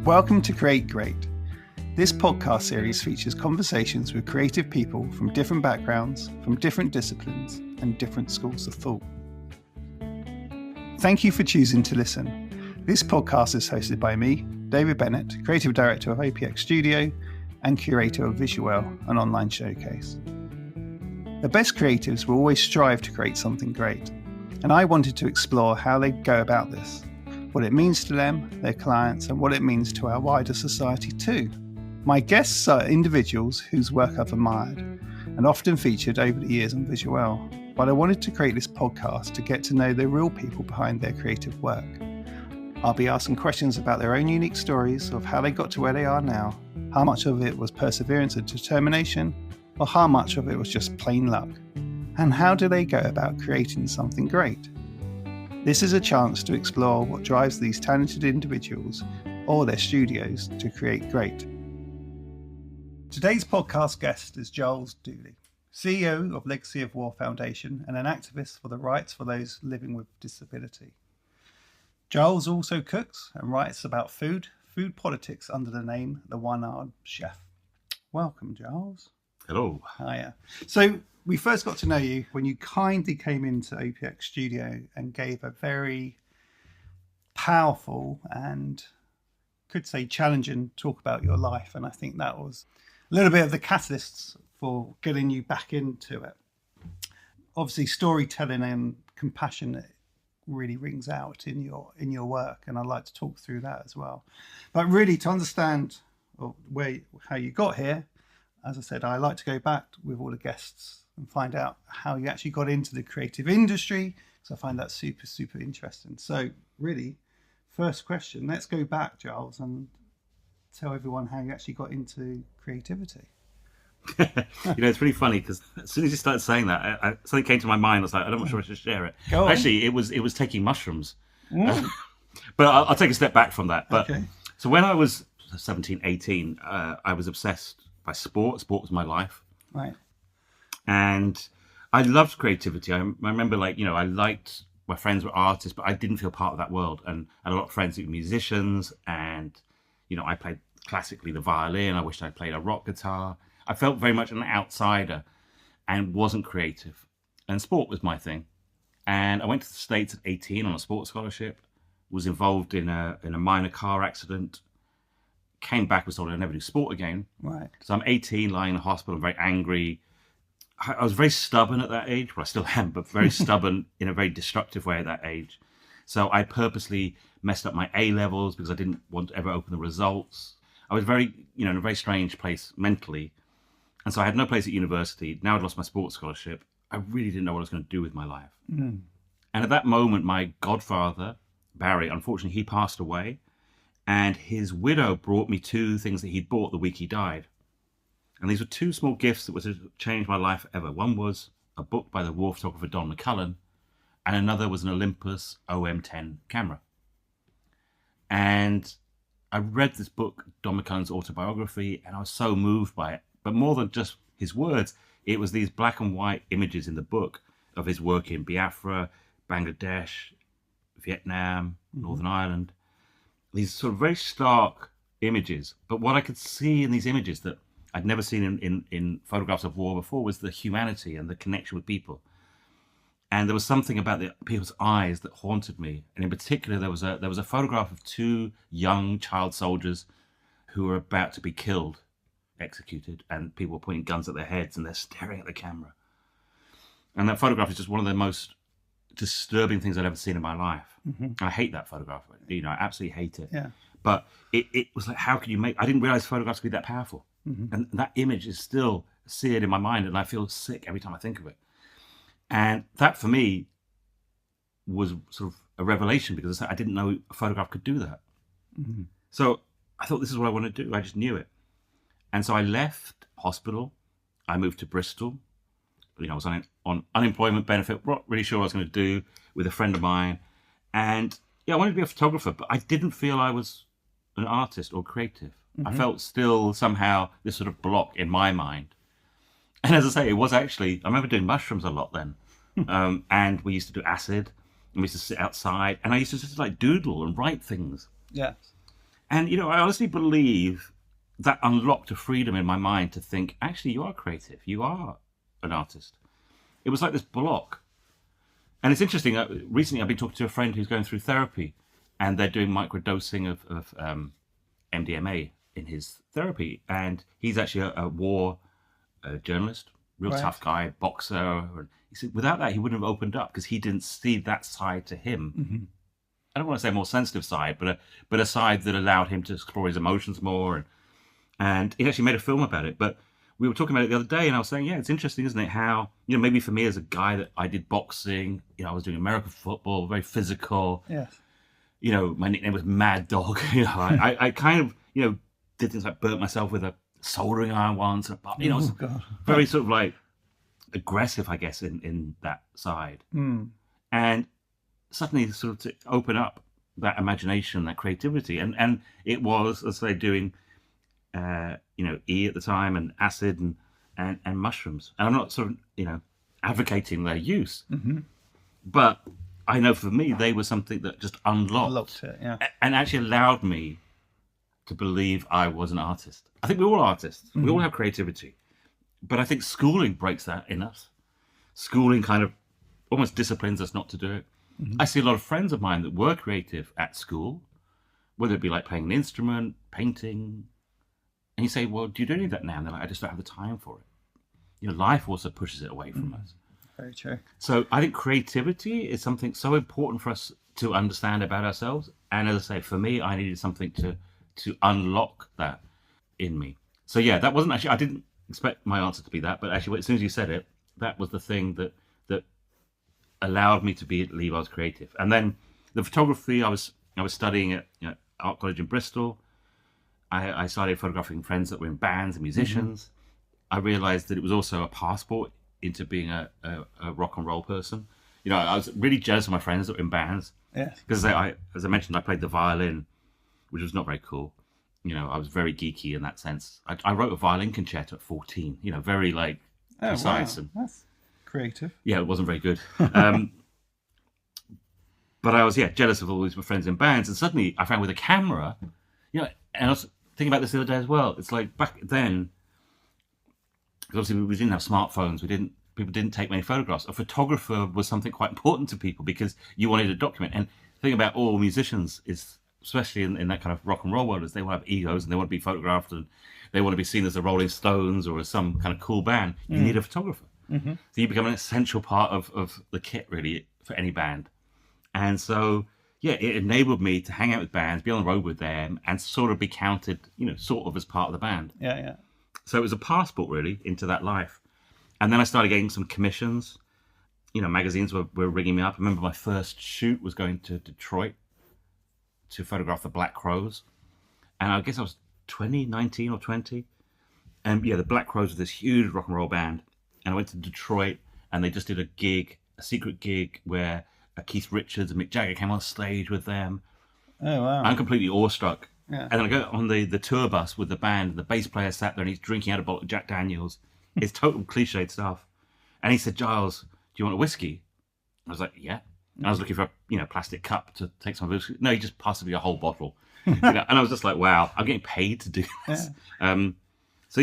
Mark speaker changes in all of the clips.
Speaker 1: Welcome to Create Great. This podcast series features conversations with creative people from different backgrounds, from different disciplines, and different schools of thought. Thank you for choosing to listen. This podcast is hosted by me, David Bennett, Creative Director of EP8 Studio and Curator of Visual, an online showcase. The best creatives will always strive to create something great, and I wanted to explore how they go about this, what it means to them, their clients, and what it means to our wider society too. My guests are individuals whose work I've admired and often featured over the years on Visual, but I wanted to create this podcast to get to know the real people behind their creative work. I'll be asking questions about their own unique stories of how they got to where they are now, how much of it was perseverance and determination, or how much of it was just plain luck, and how do they go about creating something great. This is a chance to explore what drives these talented individuals or their studios to create great. Today's podcast guest is Giles Duley, CEO of Legacy of War Foundation and an activist for the rights for those living with disability. Giles also cooks and writes about food politics under the name The One-Armed Chef. Welcome, Giles.
Speaker 2: Hello.
Speaker 1: Hiya. So we first got to know you when you kindly came into EP8 Studio and gave a very powerful and could say challenging talk about your life. And I think that was a little bit of the catalysts for getting you back into it. Obviously, storytelling and compassion really rings out in your work, and I'd like to talk through that as well. But really, to understand how you got here, as I said, I like to go back with all the guests and find out how you actually got into the creative industry. So I find that super, super interesting. So really, first question, let's go back, Giles, and tell everyone how you actually got into creativity.
Speaker 2: It's really funny because as soon as you started saying that, something came to my mind. I was like, I'm not sure I should share it.
Speaker 1: Go on.
Speaker 2: Actually, it was taking mushrooms. But I'll take a step back from that. But
Speaker 1: okay. So
Speaker 2: when I was 17, 18, I was obsessed by sport. Sport was my life.
Speaker 1: Right.
Speaker 2: And I loved creativity. I remember, I liked my friends were artists, but I didn't feel part of that world. And I had a lot of friends who were musicians, and I played classically the violin. I wished I'd played a rock guitar. I felt very much an outsider and wasn't creative. And sport was my thing. And I went to the States at 18 on a sports scholarship, was involved in a minor car accident, came back, was told I'd never do sport again.
Speaker 1: Right.
Speaker 2: So I'm 18, lying in the hospital, very angry. I was very stubborn at that age, well, I still am, but very stubborn in a very destructive way at that age. So I purposely messed up my A levels because I didn't want to ever open the results. I was very, in a very strange place mentally. And so I had no place at university. Now I'd lost my sports scholarship. I really didn't know what I was going to do with my life. And at that moment, my godfather, Barry, unfortunately, he passed away. And his widow brought me two things that he'd bought the week he died. And these were two small gifts that would have changed my life forever. One was a book by the war photographer Don McCullen, and another was an Olympus OM10 camera. And I read this book, Don McCullen's autobiography, and I was so moved by it. But more than just his words, it was these black and white images in the book of his work in Biafra, Bangladesh, Vietnam, Northern Ireland. These sort of very stark images. But what I could see in these images that I'd never seen in photographs of war before was the humanity and the connection with people. And there was something about the people's eyes that haunted me. And in particular, there was a photograph of two young child soldiers who were about to be killed, executed, and people were pointing guns at their heads and they're staring at the camera. And that photograph is just one of the most disturbing things I'd ever seen in my life. And I hate that photograph. I absolutely hate it.
Speaker 1: Yeah.
Speaker 2: But it was like, how could you I didn't realize photographs could be that powerful. And that image is still seared in my mind, and I feel sick every time I think of it. And that for me was sort of a revelation, because I didn't know a photograph could do that. So I thought, this is what I want to do. I just knew it. And so I left hospital. I moved to Bristol. I was on unemployment benefit, not really sure what I was going to do, with a friend of mine. And I wanted to be a photographer, but I didn't feel I was an artist or creative. I felt still somehow this sort of block in my mind. And as I say, it was actually, I remember doing mushrooms a lot then. And we used to do acid, and we used to sit outside, and I used to just doodle and write things.
Speaker 1: Yeah.
Speaker 2: And, I honestly believe that unlocked a freedom in my mind to think, actually, you are creative. You are an artist. It was like this block. And it's interesting. Recently, I've been talking to a friend who's going through therapy, and they're doing microdosing of MDMA in his therapy. And he's actually a war journalist, real tough guy, boxer. And he said without that, he wouldn't have opened up because he didn't see that side to him.
Speaker 1: Mm-hmm.
Speaker 2: I don't want to say a more sensitive side, but a side that allowed him to explore his emotions more. And he actually made a film about it. But we were talking about it the other day, and I was saying, yeah, it's interesting, isn't it? How, maybe for me as a guy that I did boxing, I was doing American football, very physical.
Speaker 1: Yes.
Speaker 2: My nickname was Mad Dog. I kind of, did things like burnt myself with a soldering iron once. Very sort of like aggressive, I guess, in that side.
Speaker 1: Mm.
Speaker 2: And suddenly sort of to open up that imagination, that creativity. And it was, as I say, doing, E at the time and acid and mushrooms. And I'm not sort of, advocating their use.
Speaker 1: Mm-hmm.
Speaker 2: But I know for me, they were something that just unlocked
Speaker 1: it, yeah.
Speaker 2: And actually allowed me to believe I was an artist. I think we're all artists. Mm-hmm. We all have creativity. But I think schooling breaks that in us. Schooling kind of almost disciplines us not to do it. Mm-hmm. I see a lot of friends of mine that were creative at school, whether it be like playing an instrument, painting. And you say, well, do you do any of that now? And they're like, I just don't have the time for it. Life also pushes it away from us.
Speaker 1: Very true.
Speaker 2: So I think creativity is something so important for us to understand about ourselves. And as I say, for me, I needed something to unlock that in me. So yeah, that wasn't actually, I didn't expect my answer to be that, but actually as soon as you said it, that was the thing that allowed me to believe I was creative. And then the photography, I was studying at Art College in Bristol. I started photographing friends that were in bands and musicians. Mm-hmm. I realized that it was also a passport into being a rock and roll person. I was really jealous of my friends that were in bands.
Speaker 1: Yes.
Speaker 2: Because as I mentioned, I played the violin, which was not very cool. I was very geeky in that sense. I wrote a violin concerto at 14, very like precise.
Speaker 1: Wow. That's creative.
Speaker 2: Yeah, it wasn't very good. But I was, jealous of all these my friends in bands. And suddenly I found with a camera, and I was thinking about this the other day as well. It's like back then, because obviously we didn't have smartphones. People didn't take many photographs. A photographer was something quite important to people because you wanted to document. And the thing about all musicians is, especially in that kind of rock and roll world, is they want to have egos and they want to be photographed and they want to be seen as the Rolling Stones or as some kind of cool band. You need a photographer. Mm-hmm. So you become an essential part of the kit, really, for any band. And so, it enabled me to hang out with bands, be on the road with them, and sort of be counted, sort of as part of the band.
Speaker 1: Yeah.
Speaker 2: So it was a passport, really, into that life. And then I started getting some commissions. Magazines were ringing me up. I remember my first shoot was going to Detroit to photograph the Black Crowes. And I guess I was 19 or 20. And the Black Crowes were this huge rock and roll band. And I went to Detroit and they just did a secret gig where Keith Richards and Mick Jagger came on stage with them.
Speaker 1: Oh, wow.
Speaker 2: I'm completely awestruck.
Speaker 1: Yeah.
Speaker 2: And then I go on the tour bus with the band, and the bass player sat there and he's drinking out a bottle of Jack Daniels. It's total cliched stuff. And he said, Giles, do you want a whiskey? I was like, yeah. And I was looking for a plastic cup to take some whiskey. No, he just passed me a whole bottle. And I was just like, wow, I'm getting paid to do this. Yeah. So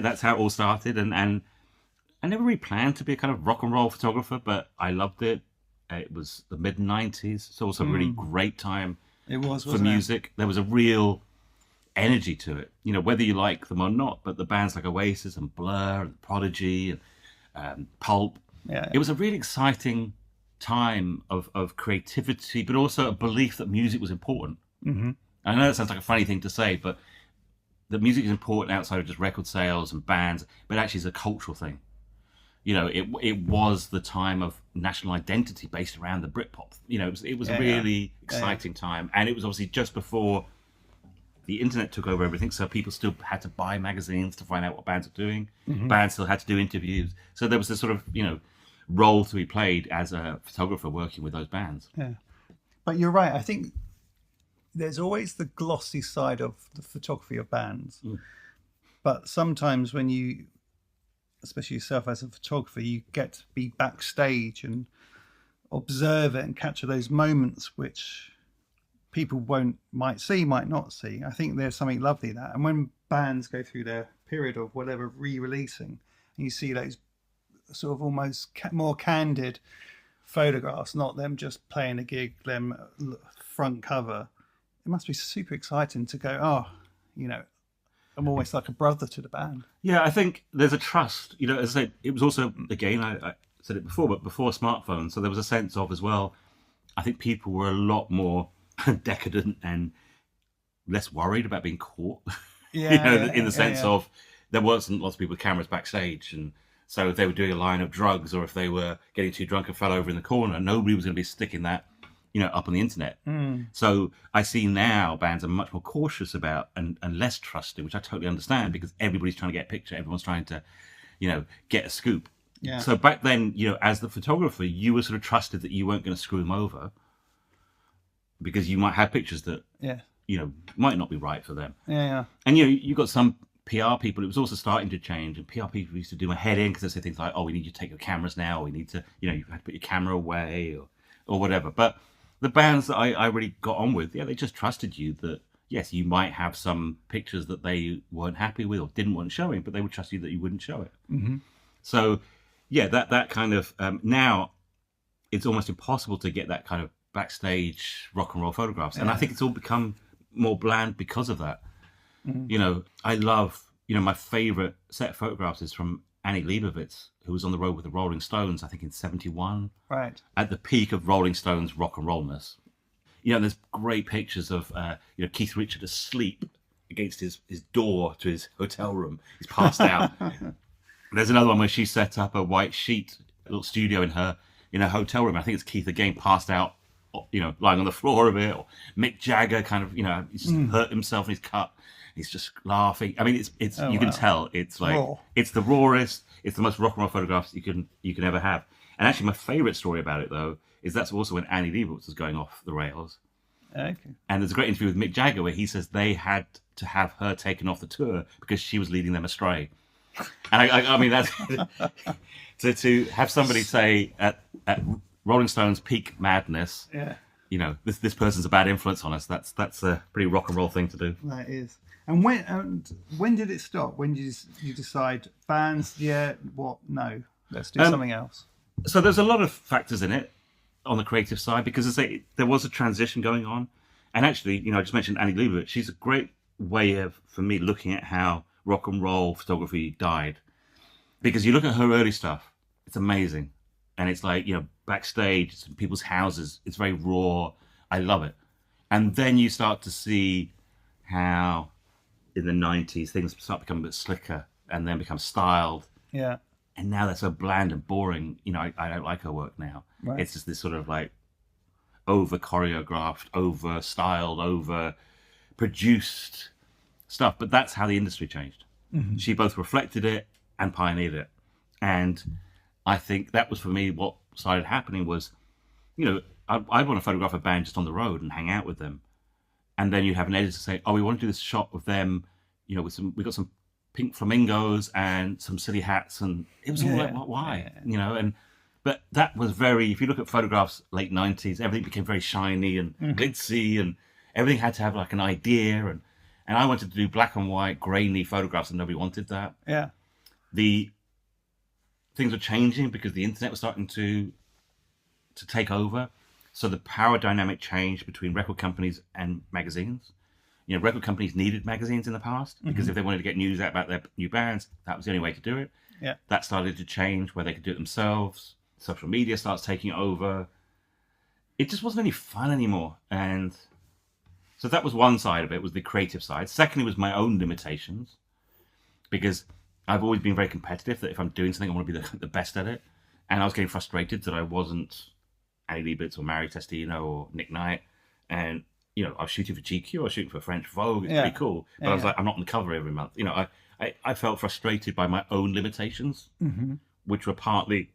Speaker 2: that's how it all started. And I never really planned to be a kind of rock and roll photographer, but I loved it. It was the mid-90s. It's also a really great time for music. There was a real energy to it, whether you like them or not, but the bands like Oasis and Blur and Prodigy and Pulp.
Speaker 1: Yeah.
Speaker 2: It was a really exciting time of creativity, but also a belief that music was important. Mm-hmm. I know that sounds like a funny thing to say, but that music is important outside of just record sales and bands, but actually it's a cultural thing. It was the time of national identity based around the Britpop. It was a really exciting time. And it was obviously just before the internet took over everything. So people still had to buy magazines to find out what bands are doing. Mm-hmm. Bands still had to do interviews. So there was this sort of, role to be played as a photographer working with those bands.
Speaker 1: Yeah. But you're right. I think there's always the glossy side of the photography of bands. Mm. But sometimes when you, especially yourself as a photographer, you get to be backstage and observe it and capture those moments which people might see, might not see. I think there's something lovely in that. And when bands go through their period of whatever re-releasing, and you see those sort of almost more candid photographs, not them just playing a gig, them front cover, it must be super exciting to go, oh, you know, I'm almost like a brother to the band.
Speaker 2: Yeah, I think there's a trust. You know, as I said, it was also, again, I said it before, but before smartphones, so there was a sense of as well, I think people were a lot more decadent and less worried about being caught. In the sense of there wasn't lots of people with cameras backstage, and so if they were doing a line of drugs or if they were getting too drunk and fell over in the corner, nobody was going to be sticking that, you know, up on the internet. So I see now bands are much more cautious about and less trusting, which I totally understand, because everybody's trying to get a picture, everyone's trying to, you know, get a scoop.
Speaker 1: Yeah.
Speaker 2: So back then, you know, as the photographer, you were sort of trusted that you weren't going to screw them over, because you might have pictures that, you know, might not be right for them.
Speaker 1: Yeah.
Speaker 2: And, you know, you got some PR people, it was also starting to change, and PR people used to do my head in because they say things like, oh, we need you to take your cameras now, or we need to, you know, you have to put your camera away or whatever. But the bands that I really got on with, they just trusted you that, yes, you might have some pictures that they weren't happy with or didn't want showing, but they would trust you that you wouldn't show it.
Speaker 1: Mm-hmm.
Speaker 2: So, yeah, that kind of, now it's almost impossible to get that kind of backstage rock and roll photographs. And I think it's all become more bland because of that. Mm-hmm. You know, I love, you know, my favorite set of photographs is from Annie Leibovitz, who was on the road with the Rolling Stones, I think in 1971.
Speaker 1: Right. At
Speaker 2: the peak of Rolling Stones rock and rollness. You know, there's great pictures of, you know, Keith Richards asleep against his door to his hotel room. He's passed out. There's another one where she set up a white sheet, a little studio in her hotel room. I think it's Keith again, passed out, you know, lying on the floor of it. Or Mick Jagger kind of, you know, he's just hurt himself in his cut. He's just laughing. I mean, it's you can tell it's like raw. It's the rawest. It's the most rock and roll photographs you can ever have. And actually, my favourite story about it though is that's also when Annie Leibovitz was going off the rails.
Speaker 1: Okay.
Speaker 2: And there's a great interview with Mick Jagger where he says they had to have her taken off the tour because she was leading them astray. And I mean, that's to have somebody say at Rolling Stones' peak madness, you know, this person's a bad influence on us. That's a pretty rock and roll thing to do.
Speaker 1: That is. And when did it stop? When did you decide bands? Yeah, what? No, let's do something else.
Speaker 2: So there's a lot of factors in it on the creative side, because as I say, there was a transition going on, and actually, you know, I just mentioned Annie Leibovitz. She's a great way of, for me, looking at how rock and roll photography died, because you look at her early stuff, it's amazing, and it's like, you know, backstage, it's in people's houses, it's very raw. I love it. And then you start to see how in the 90s things start becoming a bit slicker and then become styled.
Speaker 1: Yeah.
Speaker 2: And now they're so bland and boring. You know, I don't like her work now. Right. It's just this sort of like over choreographed, over styled, over produced stuff. But that's how the industry changed. Mm-hmm. She both reflected it and pioneered it. And I think that was, for me, what started happening was, you know, I'd want to photograph a band just on the road and hang out with them. And then you'd have an editor say, oh, we want to do this shot with them, you know, we got some pink flamingos and some silly hats. And it was all like, why? Yeah. You know, but that was very, if you look at photographs, late 90s, everything became very shiny and glitzy, and everything had to have like an idea. And I wanted to do black and white, grainy photographs, and nobody wanted that.
Speaker 1: Yeah.
Speaker 2: The things were changing because the internet was starting to take over. So the power dynamic changed between record companies and magazines. You know, record companies needed magazines in the past because if they wanted to get news out about their new bands, that was the only way to do it.
Speaker 1: Yeah.
Speaker 2: That started to change where they could do it themselves. Social media starts taking over. It just wasn't any fun anymore. And so that was one side of it, was the creative side. Secondly was my own limitations, because I've always been very competitive, that if I'm doing something, I want to be the best at it. And I was getting frustrated that I wasn't Annie Leibovitz or Mary Testino or Nick Knight. And, you know, I was shooting for GQ, I was shooting for French Vogue, it's pretty cool. But I was like, I'm not on the cover every month. You know, I felt frustrated by my own limitations, which were partly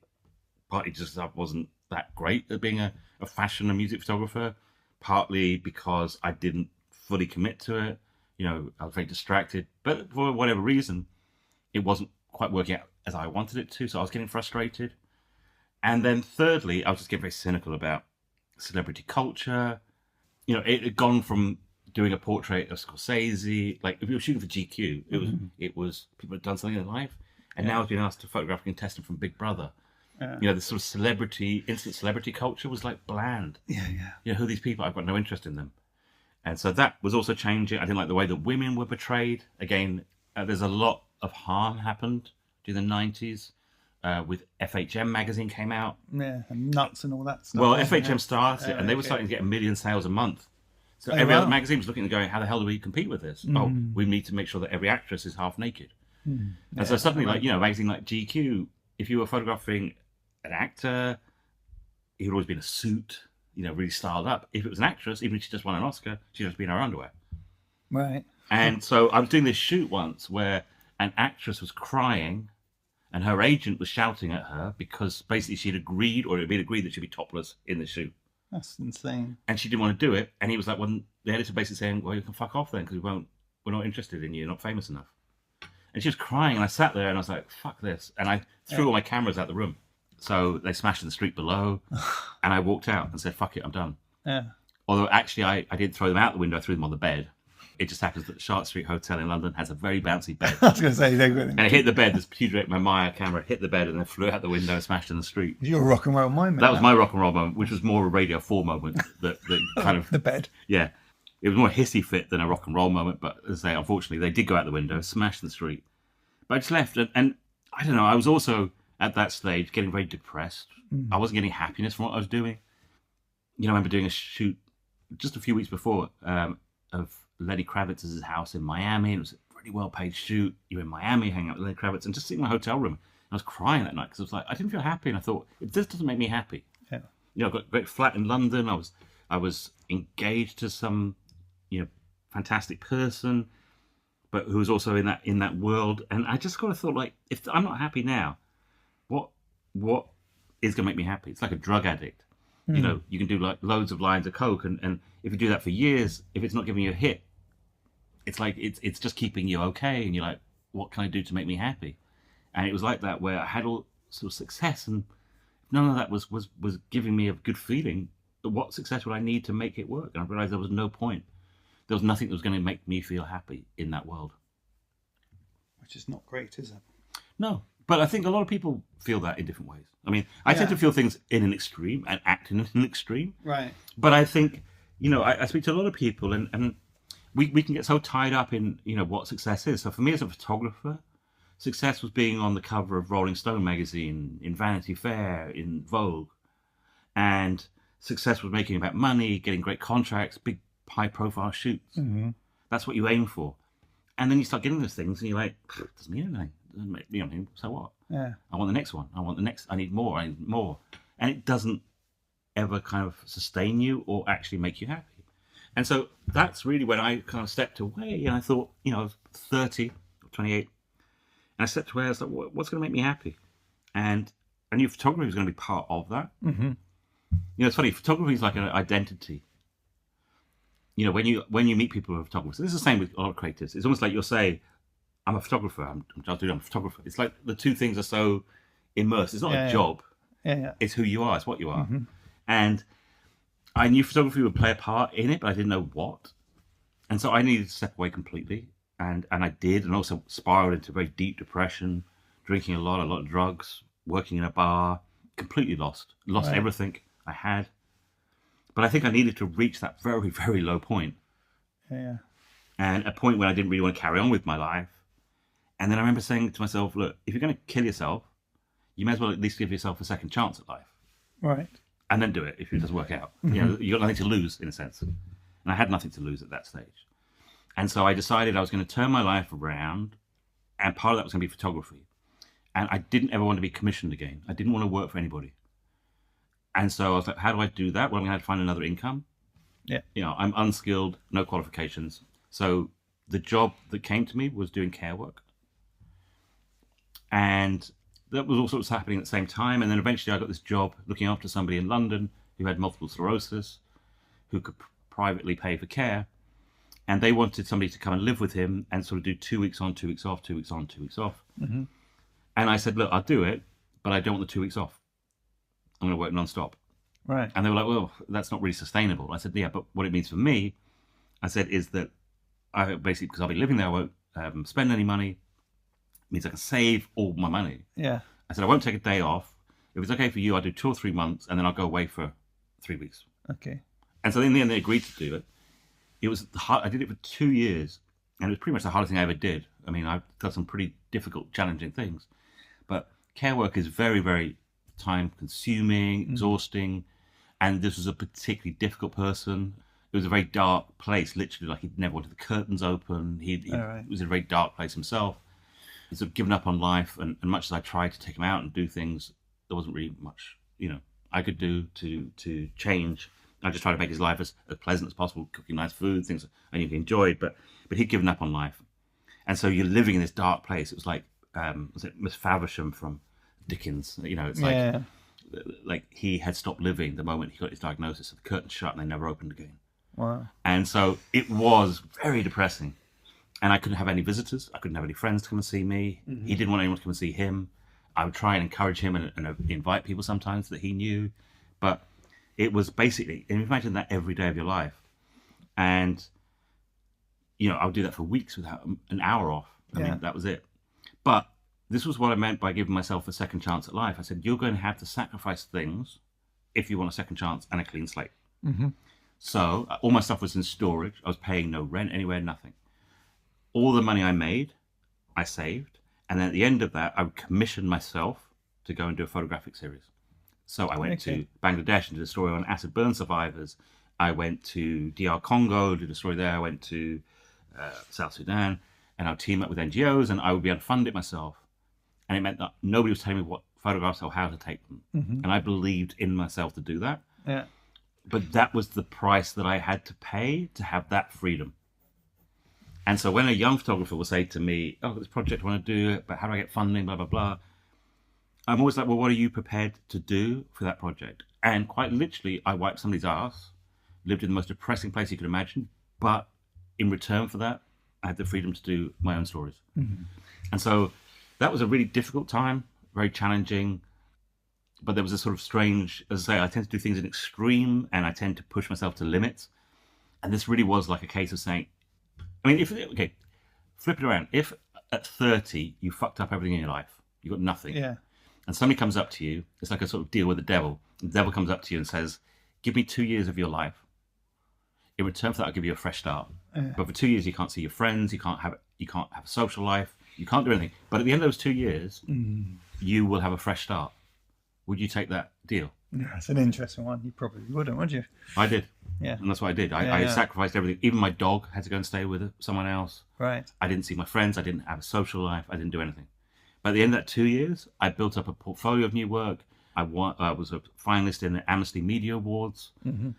Speaker 2: just I wasn't that great at being a fashion and music photographer, partly because I didn't fully commit to it. You know, I was very distracted. But for whatever reason, it wasn't quite working out as I wanted it to, so I was getting frustrated. And then thirdly, I was just getting very cynical about celebrity culture. it had gone from doing a portrait of Scorsese, like if you were shooting for GQ, it was people had done something in their life, and now it's been asked to photograph a contestant from Big Brother. The sort of instant celebrity culture was like bland. Who are these people? I've got no interest in them. And so that was also changing. I didn't like the way that women were portrayed. Again, there's a lot of harm happened during the 90s. With FHM magazine came out.
Speaker 1: Yeah, and Nuts and all that stuff.
Speaker 2: Well, FHM started it, and they were starting to get 1 million sales a month. So every other magazine was looking and going, how the hell do we compete with this? Oh, we need to make sure that every actress is half naked. And so suddenly, like, a magazine like GQ, if you were photographing an actor, he would always be in a suit, really styled up. If it was an actress, even if she just won an Oscar, she'd just be in her underwear.
Speaker 1: Right.
Speaker 2: And so I was doing this shoot once where an actress was crying and her agent was shouting at her because basically she'd agreed, or it had been agreed, that she'd be topless in the shoot.
Speaker 1: That's insane.
Speaker 2: And she didn't want to do it. And he was like, well, the editor basically saying, well, you can fuck off then because we're not interested in you. You're not famous enough. And she was crying, and I sat there and I was like, fuck this. And I threw all my cameras out the room. So they smashed in the street below, and I walked out and said, fuck it, I'm done.
Speaker 1: Yeah.
Speaker 2: Although actually I didn't throw them out the window, I threw them on the bed. It just happens that the Sharp Street Hotel in London has a very bouncy bed.
Speaker 1: I was going to say,
Speaker 2: and it hit the bed. This huge, my Maya camera hit the bed and then flew out the window and smashed in the street.
Speaker 1: You're a rock and roll moment.
Speaker 2: That was my rock and roll moment, which was more a Radio 4 moment. That kind of
Speaker 1: the bed.
Speaker 2: Yeah, it was more a hissy fit than a rock and roll moment. But as I say, unfortunately, they did go out the window, smashed in the street. But I just left, and I don't know. I was also at that stage getting very depressed. I wasn't getting happiness from what I was doing. I remember doing a shoot just a few weeks before of Lenny Kravitz's house in Miami. It was a pretty well-paid shoot. You're in Miami hanging out with Lenny Kravitz and just sitting in my hotel room. I was crying that night because I was like, I didn't feel happy, and I thought, this doesn't make me happy.
Speaker 1: Yeah.
Speaker 2: I've got a great flat in London. I was engaged to some, fantastic person, but who was also in that world. And I just kind of thought, like, if I'm not happy now, what is going to make me happy? It's like a drug addict. You can do like loads of lines of coke, and if you do that for years, if it's not giving you a hit, it's like it's just keeping you okay, and you're like, what can I do to make me happy? And it was like that, where I had all sort of success, and none of that was giving me a good feeling. But what success would I need to make it work? And I realized there was no point. There was nothing that was going to make me feel happy in that world.
Speaker 1: Which is not great, is it?
Speaker 2: No. But I think a lot of people feel that in different ways. I mean, I tend to feel things in an extreme and act in an extreme.
Speaker 1: Right.
Speaker 2: But I think, I speak to a lot of people, and we can get so tied up in, what success is. So for me as a photographer, success was being on the cover of Rolling Stone magazine, in Vanity Fair, in Vogue. And success was making about money, getting great contracts, big high-profile shoots. Mm-hmm. That's what you aim for. And then you start getting those things, and you're like, it doesn't mean anything. So what?
Speaker 1: Yeah.
Speaker 2: I want the next one. I need more. And it doesn't ever kind of sustain you or actually make you happy. And so that's really when I kind of stepped away, and I thought, I was 30 or 28, and I stepped away. I was like, what's going to make me happy? And I knew photography was going to be part of that. Mm-hmm. It's funny. Photography is like an identity. When you meet people who are photographers, this is the same with a lot of creatives. It's almost like you'll say, I'm a photographer. I'm a photographer. It's like the two things are so immersed. It's not a job.
Speaker 1: Yeah.
Speaker 2: It's who you are. It's what you are. Mm-hmm. And I knew photography would play a part in it, but I didn't know what. And so I needed to step away completely. And I did, and also spiraled into very deep depression, drinking a lot of drugs, working in a bar, completely lost everything I had. But I think I needed to reach that very, very low point.
Speaker 1: Yeah.
Speaker 2: And a point when I didn't really want to carry on with my life. And then I remember saying to myself, look, if you're going to kill yourself, you may as well at least give yourself a second chance at life.
Speaker 1: Right.
Speaker 2: And then do it if it doesn't work out. Mm-hmm. You've got nothing to lose, in a sense. And I had nothing to lose at that stage. And so I decided I was going to turn my life around, and part of that was going to be photography. And I didn't ever want to be commissioned again. I didn't want to work for anybody. And so I was like, how do I do that? Well, I'm going to have to find another income.
Speaker 1: Yeah.
Speaker 2: I'm unskilled, no qualifications. So the job that came to me was doing care work. And that was also what was happening at the same time. And then eventually I got this job looking after somebody in London who had multiple sclerosis, who could privately pay for care. And they wanted somebody to come and live with him and sort of do 2 weeks on, 2 weeks off, 2 weeks on, 2 weeks off. Mm-hmm. And I said, look, I'll do it, but I don't want the 2 weeks off. I'm going to work non-stop.
Speaker 1: Right.
Speaker 2: And they were like, well, that's not really sustainable. I said, yeah, but what it means for me, I said, is that I basically, because I'll be living there, I won't spend any money. It means I can save all my money.
Speaker 1: Yeah.
Speaker 2: I said, I won't take a day off. If it's okay for you, I'll do 2 or 3 months, and then I'll go away for 3 weeks.
Speaker 1: Okay.
Speaker 2: And so in the end, they agreed to do it. It was hard. I did it for 2 years, and it was pretty much the hardest thing I ever did. I mean, I've done some pretty difficult, challenging things. But care work is very, very time-consuming, exhausting, and this was a particularly difficult person. It was a very dark place, literally, like he'd never wanted the curtains open. He was in a very dark place himself. He'd sort of given up on life, and much as I tried to take him out and do things, there wasn't really much, I could do to change. I just tried to make his life as pleasant as possible, cooking nice food, things I knew he enjoyed, but he'd given up on life. And so you're living in this dark place. It was like, was it Miss Faversham from Dickens? It's like he had stopped living the moment he got his diagnosis. So the curtains shut and they never opened again.
Speaker 1: Wow. And
Speaker 2: so it was very depressing. And I couldn't have any visitors. I couldn't have any friends to come and see me. Mm-hmm. He didn't want anyone to come and see him. I would try and encourage him and invite people sometimes that he knew. But it was basically, and imagine that every day of your life. And, I would do that for weeks without an hour off. I mean, that was it. But this was what I meant by giving myself a second chance at life. I said, you're going to have to sacrifice things if you want a second chance and a clean slate. Mm-hmm. So all my stuff was in storage. I was paying no rent anywhere, nothing. All the money I made, I saved. And then at the end of that, I would commission myself to go and do a photographic series. So I went to Bangladesh and did a story on acid burn survivors. I went to DR Congo, did a story there. I went to South Sudan, and I would team up with NGOs, and I would be able to fund it myself. And it meant that nobody was telling me what photographs or how to take them. Mm-hmm. And I believed in myself to do that.
Speaker 1: Yeah.
Speaker 2: But that was the price that I had to pay to have that freedom. And so when a young photographer will say to me, oh, this project, I want to do it, but how do I get funding, blah, blah, blah. I'm always like, well, what are you prepared to do for that project? And quite literally, I wiped somebody's ass, lived in the most depressing place you could imagine. But in return for that, I had the freedom to do my own stories. Mm-hmm. And so that was a really difficult time, very challenging. But there was a sort of strange, as I say, I tend to do things in extreme and I tend to push myself to limits. And this really was like a case of saying, flip it around. If at 30, you fucked up everything in your life, you got nothing.
Speaker 1: Yeah.
Speaker 2: And somebody comes up to you, it's like a sort of deal with the devil. The devil comes up to you and says, give me 2 years of your life. In return for that, I'll give you a fresh start. But for 2 years, you can't see your friends, you can't have a social life, you can't do anything. But at the end of those 2 years, you will have a fresh start. Would you take that deal?
Speaker 1: Yeah, it's an interesting one. You probably wouldn't, would you?
Speaker 2: I did.
Speaker 1: Yeah.
Speaker 2: And that's what I did. I sacrificed everything. Even my dog had to go and stay with someone else.
Speaker 1: Right.
Speaker 2: I didn't see my friends. I didn't have a social life. I didn't do anything. But at the end of that 2 years, I built up a portfolio of new work. I was a finalist in the Amnesty Media Awards. Mm-hmm.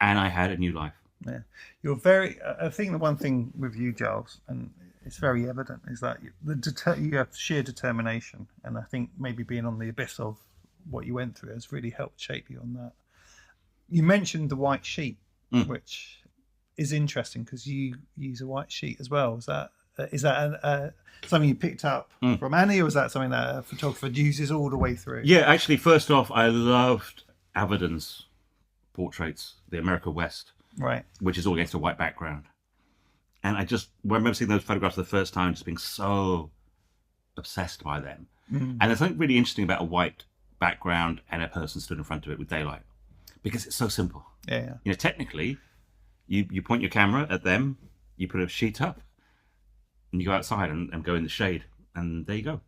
Speaker 2: And I had a new life.
Speaker 1: Yeah. I think the one thing with you, Giles, and it's very evident, is that you have sheer determination. And I think maybe being on the abyss of what you went through has really helped shape you on that. You mentioned the white sheet, which is interesting because you use a white sheet as well. Is that something you picked up from Annie, or is that something that a photographer uses all the way through? Yeah,
Speaker 2: actually, first off, I loved Avedon's portraits, the America West,
Speaker 1: right,
Speaker 2: which is all against a white background. And I remember seeing those photographs the first time, just being so obsessed by them. Mm. And there's something really interesting about a white background and a person stood in front of it with daylight, because it's so simple.
Speaker 1: Yeah.
Speaker 2: Technically, you point your camera at them, you put a sheet up, and you go outside and go in the shade, and there you go.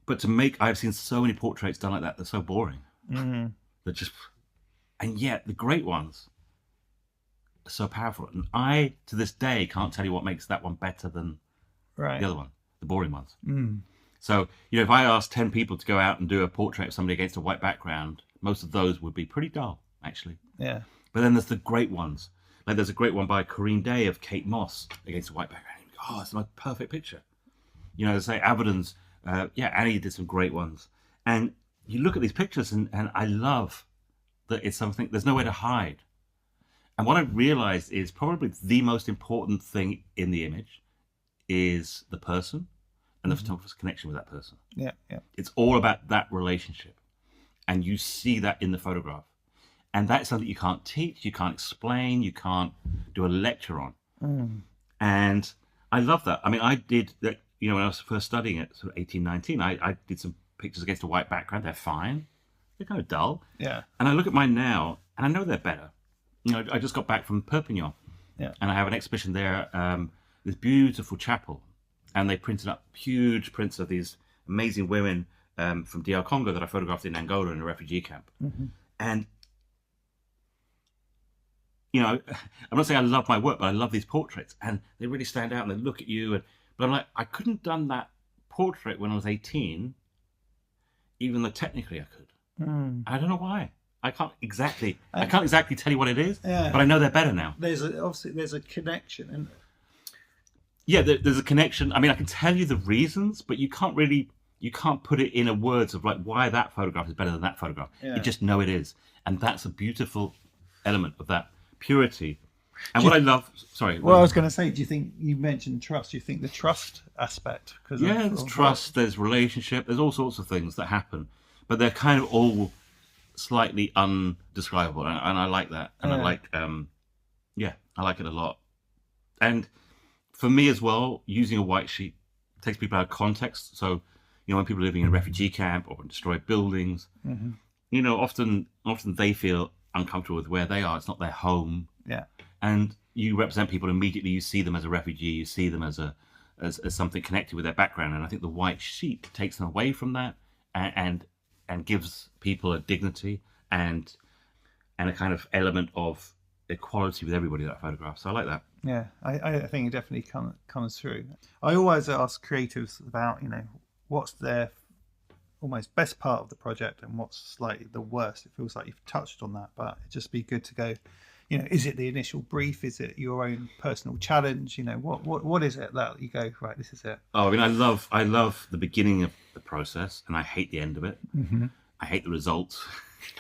Speaker 2: But I've seen so many portraits done like that. They're so boring. Mm-hmm. And yet the great ones are so powerful. And I, to this day, can't tell you what makes that one better than the other one, the boring ones. Mm. So, if I asked 10 people to go out and do a portrait of somebody against a white background, most of those would be pretty dull, actually.
Speaker 1: Yeah.
Speaker 2: But then there's the great ones. Like there's a great one by Corinne Day of Kate Moss against a white background. You go, oh, it's my perfect picture. Say Avedon's, Annie did some great ones. And you look at these pictures and I love that it's something, there's nowhere to hide. And what I realized is probably the most important thing in the image is the person and the photographer's connection with that person.
Speaker 1: Yeah.
Speaker 2: It's all about that relationship. and you see that in the photograph. And that's something you can't teach, you can't explain, you can't do a lecture on. And I love that. I mean, I did that, when I was first studying at sort of 18, 19, I did some pictures against a white background. They're fine. They're kind of dull.
Speaker 1: Yeah.
Speaker 2: And I look at mine now, and I know they're better. I just got back from Perpignan.
Speaker 1: Yeah.
Speaker 2: And I have an exhibition there, this beautiful chapel. And they printed up huge prints of these amazing women from DR Congo that I photographed in Angola in a refugee camp. And I'm not saying I love my work, but I love these portraits, and they really stand out, and they look at you. But I'm like, I couldn't have done that portrait when I was 18, even though technically I could. I don't know why. I can't exactly tell you what it is, but I know they're better now.
Speaker 1: There's a connection, and
Speaker 2: there's a connection. I mean, I can tell you the reasons, but you can't put it in words of like why that photograph is better than that photograph. You just know it is, and that's a beautiful element of that purity. And what I love, sorry.
Speaker 1: Well, I was going to say, do you think, you mentioned trust, do you think the trust aspect?
Speaker 2: There's trust, there's relationship, there's all sorts of things that happen, but they're kind of all slightly undescribable, and I like that. And I like, I like it a lot. And for me as well, using a white sheet takes people out of context. So, when people are living in a refugee camp or in destroyed buildings, often they feel uncomfortable with where they are. It's not their home.
Speaker 1: Yeah.
Speaker 2: And you represent people immediately. You see them as a refugee. You see them as something connected with their background. And I think the white sheet takes them away from that and gives people a dignity and a kind of element of equality with everybody that photograph. So I like that.
Speaker 1: Yeah, I think it definitely comes through. I always ask creatives about, what's their almost best part of the project and what's slightly the worst. It feels like you've touched on that, but it'd just be good to go, is it the initial brief? Is it your own personal challenge? What is it that you go, right, this is it?
Speaker 2: Oh, I mean, I love the beginning of the process, and I hate the end of it. I hate the results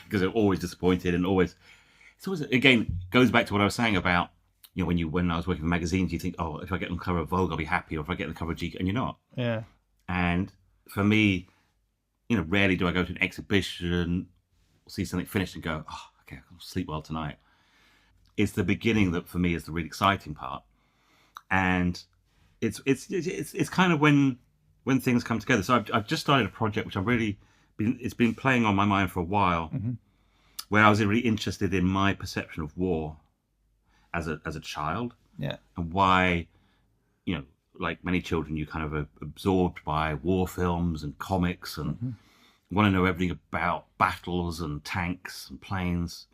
Speaker 2: because I'm always disappointed, and it's always, again, goes back to what I was saying about, when I was working for magazines, you think, oh, if I get on the cover of Vogue, I'll be happy, or if I get on the cover of GQ, and you're not.
Speaker 1: Yeah.
Speaker 2: And for me, rarely do I go to an exhibition, see something finished and go, oh, okay, I'll sleep well tonight. It's the beginning that for me is the really exciting part. And it's kind of when things come together. So I've just started a project which it's been playing on my mind for a while, where I was really interested in my perception of war as a child.
Speaker 1: Yeah.
Speaker 2: And why, like many children, you kind of are absorbed by war films and comics and want to know everything about battles and tanks and planes.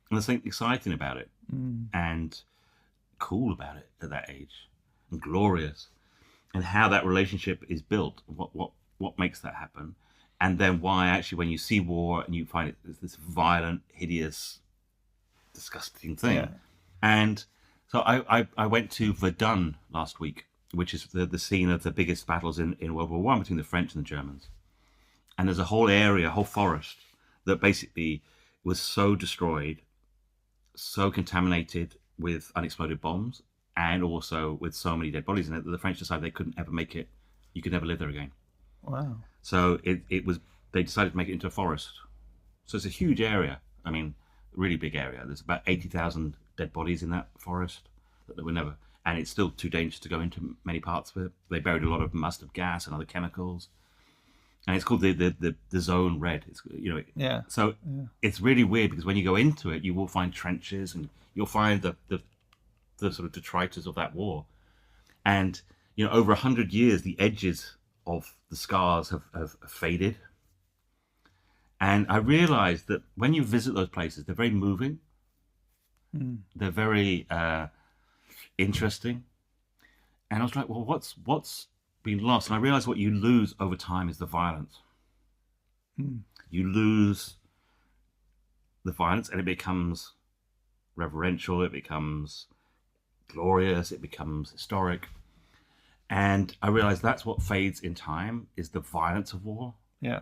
Speaker 2: And there's something exciting about it and cool about it at that age and glorious, and how that relationship is built, what makes that happen. And then why actually when you see war and you find it this violent, hideous, disgusting thing. Yeah. And so I went to Verdun last week, which is the scene of the biggest battles in World War I between the French and the Germans. And there's a whole area, a whole forest that basically was so destroyed, so contaminated with unexploded bombs, and also with so many dead bodies in it that the French decided they couldn't ever make it. You could never live there again.
Speaker 1: Wow.
Speaker 2: So they decided to make it into a forest. So it's a huge area. I mean, really big area. There's about 80,000 dead bodies in that forest that were never, and it's still too dangerous to go into many parts of it. They buried a lot of mustard gas and other chemicals. And it's called the zone red. It's,
Speaker 1: yeah.
Speaker 2: So it's really weird because when you go into it, you will find trenches and you'll find the sort of detritus of that war. And, over 100 years, the edges of the scars have faded. And I realized that when you visit those places, they're very moving. They're very interesting. And I was like, well, what's been lost? And I realized what you lose over time is the violence. You lose the violence and it becomes reverential, it becomes glorious, it becomes historic. And I realized that's what fades in time, is the violence of war.
Speaker 1: Yeah.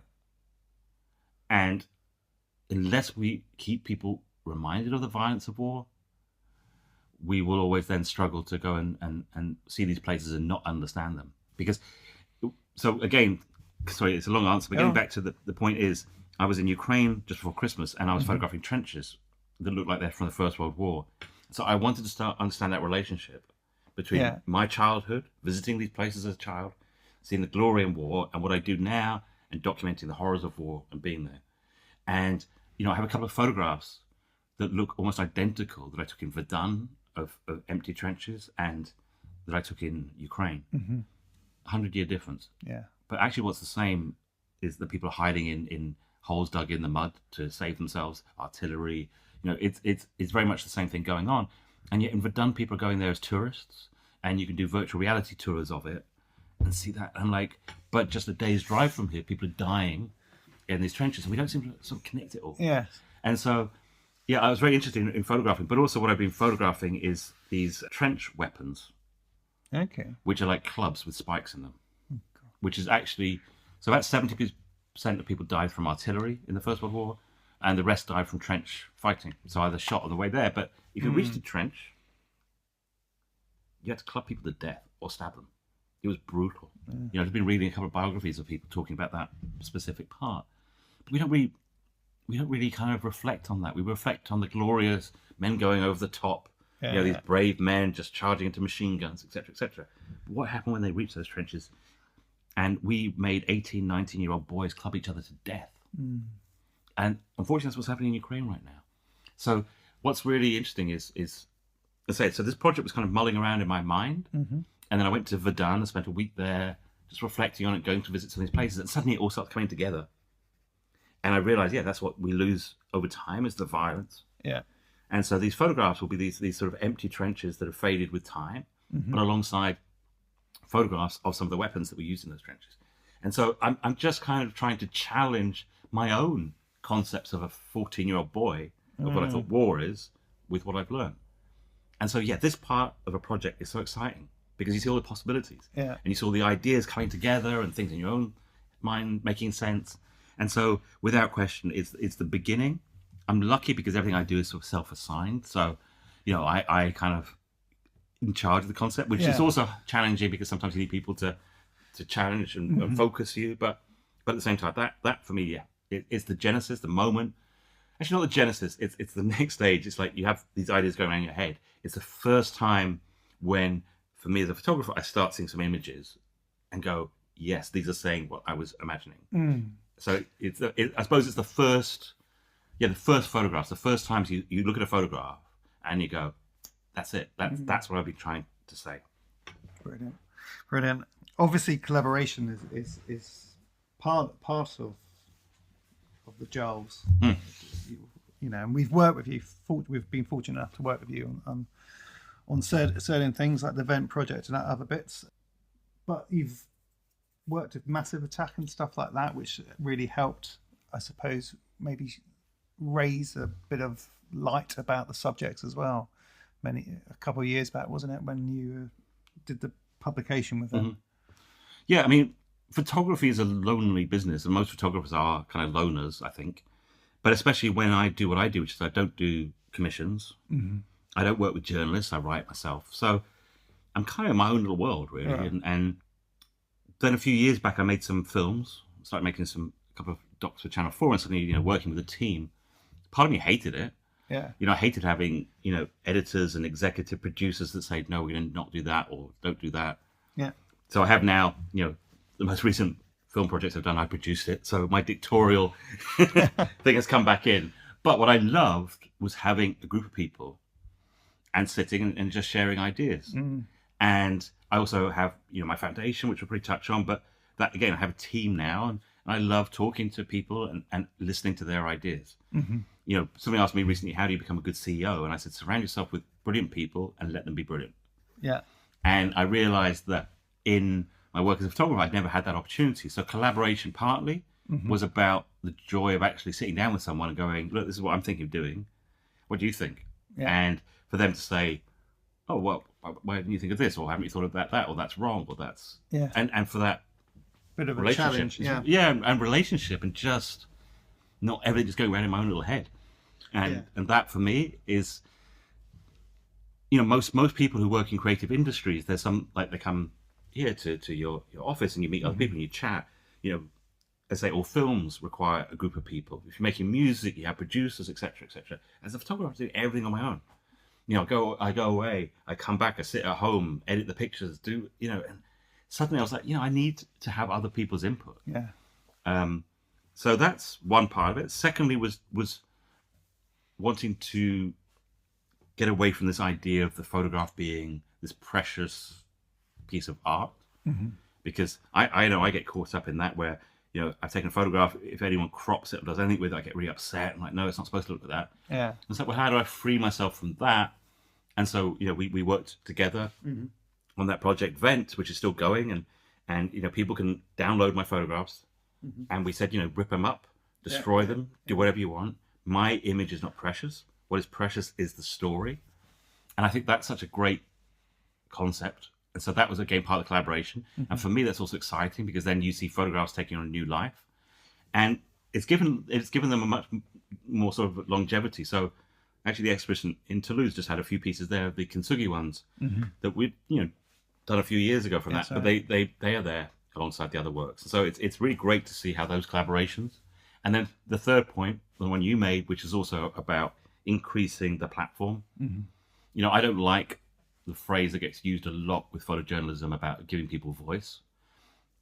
Speaker 2: And unless we keep people reminded of the violence of war, we will always then struggle to go and see these places and not understand them. Because, so again, sorry, it's a long answer, but getting back to the point is, I was in Ukraine just before Christmas, and I was photographing trenches that looked like they're from the First World War. So I wanted to start understand that relationship between my childhood, visiting these places as a child, seeing the glory in war, and what I do now, and documenting the horrors of war and being there. And, I have a couple of photographs that look almost identical that I took in Verdun of empty trenches and that I took in Ukraine. 100-year difference.
Speaker 1: Yeah.
Speaker 2: But actually what's the same is that people are hiding in holes dug in the mud to save themselves, artillery. It's very much the same thing going on. And yet in Verdun, people are going there as tourists, and you can do virtual reality tours of it and see that. And but just a day's drive from here, people are dying in these trenches, and we don't seem to sort of connect it all.
Speaker 1: Yeah.
Speaker 2: And so, I was very interested in photographing, but also what I've been photographing is these trench weapons.
Speaker 1: Okay.
Speaker 2: Which are like clubs with spikes in them, which is actually, so about 70% of people died from artillery in the First World War, and the rest died from trench fighting. So either shot on the way there, but if you reached the trench, you had to club people to death or stab them. It was brutal. I've been reading a couple of biographies of people talking about that specific part, but we don't really kind of reflect on that. We reflect on the glorious men going over the top. These brave men just charging into machine guns, etc., etc. But what happened when they reached those trenches? And we made 18, 19-year-old boys club each other to death. And unfortunately, that's what's happening in Ukraine right now. So what's really interesting is let's say, so this project was kind of mulling around in my mind. And then I went to Verdun and spent a week there, just reflecting on it, going to visit some of these places. And suddenly it all starts coming together. And I realized, that's what we lose over time is the violence.
Speaker 1: Yeah.
Speaker 2: And so these photographs will be these sort of empty trenches that have faded with time, but alongside photographs of some of the weapons that were used in those trenches. And so I'm just kind of trying to challenge my own concepts of a 14-year-old boy of what I thought war is with what I've learned. And so, this part of a project is so exciting because you see all the possibilities.
Speaker 1: Yeah.
Speaker 2: And you see all the ideas coming together and things in your own mind making sense. And so, without question, it's the beginning. I'm lucky because everything I do is sort of self-assigned. So, I kind of in charge of the concept, which is also challenging because sometimes you need people to challenge and focus you. But at the same time, that for me, it's the genesis, the moment. Actually, not the genesis. It's the next stage. It's like you have these ideas going around in your head. It's the first time when, for me as a photographer, I start seeing some images and go, yes, these are saying what I was imagining. So I suppose it's the first photographs, the first times you look at a photograph and you go, that's it. That's what I've been trying to say.
Speaker 1: Brilliant. Obviously, collaboration is part of the Giles. And we've worked with you. We've been fortunate enough to work with you on certain things like the Vent project and other bits. But you've worked with Massive Attack and stuff like that, which really helped, I suppose, maybe raise a bit of light about the subjects as well. A couple of years back, wasn't it, when you did the publication with them?
Speaker 2: Yeah, I mean, photography is a lonely business, and most photographers are kind of loners, I think. But especially when I do what I do, which is I don't do commissions. I don't work with journalists. I write myself. So I'm kind of in my own little world, really. Yeah. And then a few years back, I made some films. Started making a couple of docs for Channel 4, and suddenly, working with a team. Part of me hated it.
Speaker 1: Yeah.
Speaker 2: I hated having, editors and executive producers that say, no, we're going to not do that or don't do that.
Speaker 1: Yeah.
Speaker 2: So I have now, the most recent film projects I've done, I produced it. So my dictatorial thing has come back in. But what I loved was having a group of people and sitting and just sharing ideas. And I also have, my foundation, which we'll probably touch on. But that, again, I have a team now. And I love talking to people and listening to their ideas. Somebody asked me recently, how do you become a good CEO? And I said, surround yourself with brilliant people and let them be brilliant.
Speaker 1: Yeah.
Speaker 2: And I realized that in my work as a photographer, I'd never had that opportunity. So collaboration partly was about the joy of actually sitting down with someone and going, look, this is what I'm thinking of doing. What do you think? Yeah. And for them to say, oh, well, why didn't you think of this? Or haven't you thought of that? Or that's wrong, or that's...
Speaker 1: Yeah.
Speaker 2: And for that
Speaker 1: bit of a challenge.
Speaker 2: And relationship, and just not everything just going around in my own little head. And that for me is, most people who work in creative industries, there's some, like, they come here to your office and you meet other people and you chat, let's say all films require a group of people. If you're making music, you have producers, etc., etc. As a photographer, I'm doing everything on my own. I go away, I come back, I sit at home, edit the pictures, and suddenly I was like, I need to have other people's input.
Speaker 1: Yeah.
Speaker 2: So that's one part of it. Secondly was wanting to get away from this idea of the photograph being this precious piece of art.
Speaker 1: Mm-hmm.
Speaker 2: Because I know I get caught up in that where, I've taken a photograph, if anyone crops it or does anything with it, I get really upset. I'm like, no, it's not supposed to look like that.
Speaker 1: Yeah.
Speaker 2: And so, well, how do I free myself from that? And so, we worked together on that project Vent, which is still going. And people can download my photographs. Mm-hmm. And we said, rip them up, destroy them, do whatever you want. My image is not precious. What is precious is the story. And I think that's such a great concept. And so that was, again, part of the collaboration. Mm-hmm. And for me, that's also exciting because then you see photographs taking on a new life. And it's given them a much more sort of longevity. So actually, the exhibition in Toulouse just had a few pieces there, the Kintsugi ones, that we'd done a few years ago from that. But they are there alongside the other works. So it's really great to see how those collaborations. And then the third point, the one you made, which is also about increasing the platform. Mm-hmm. I don't like the phrase that gets used a lot with photojournalism about giving people a voice.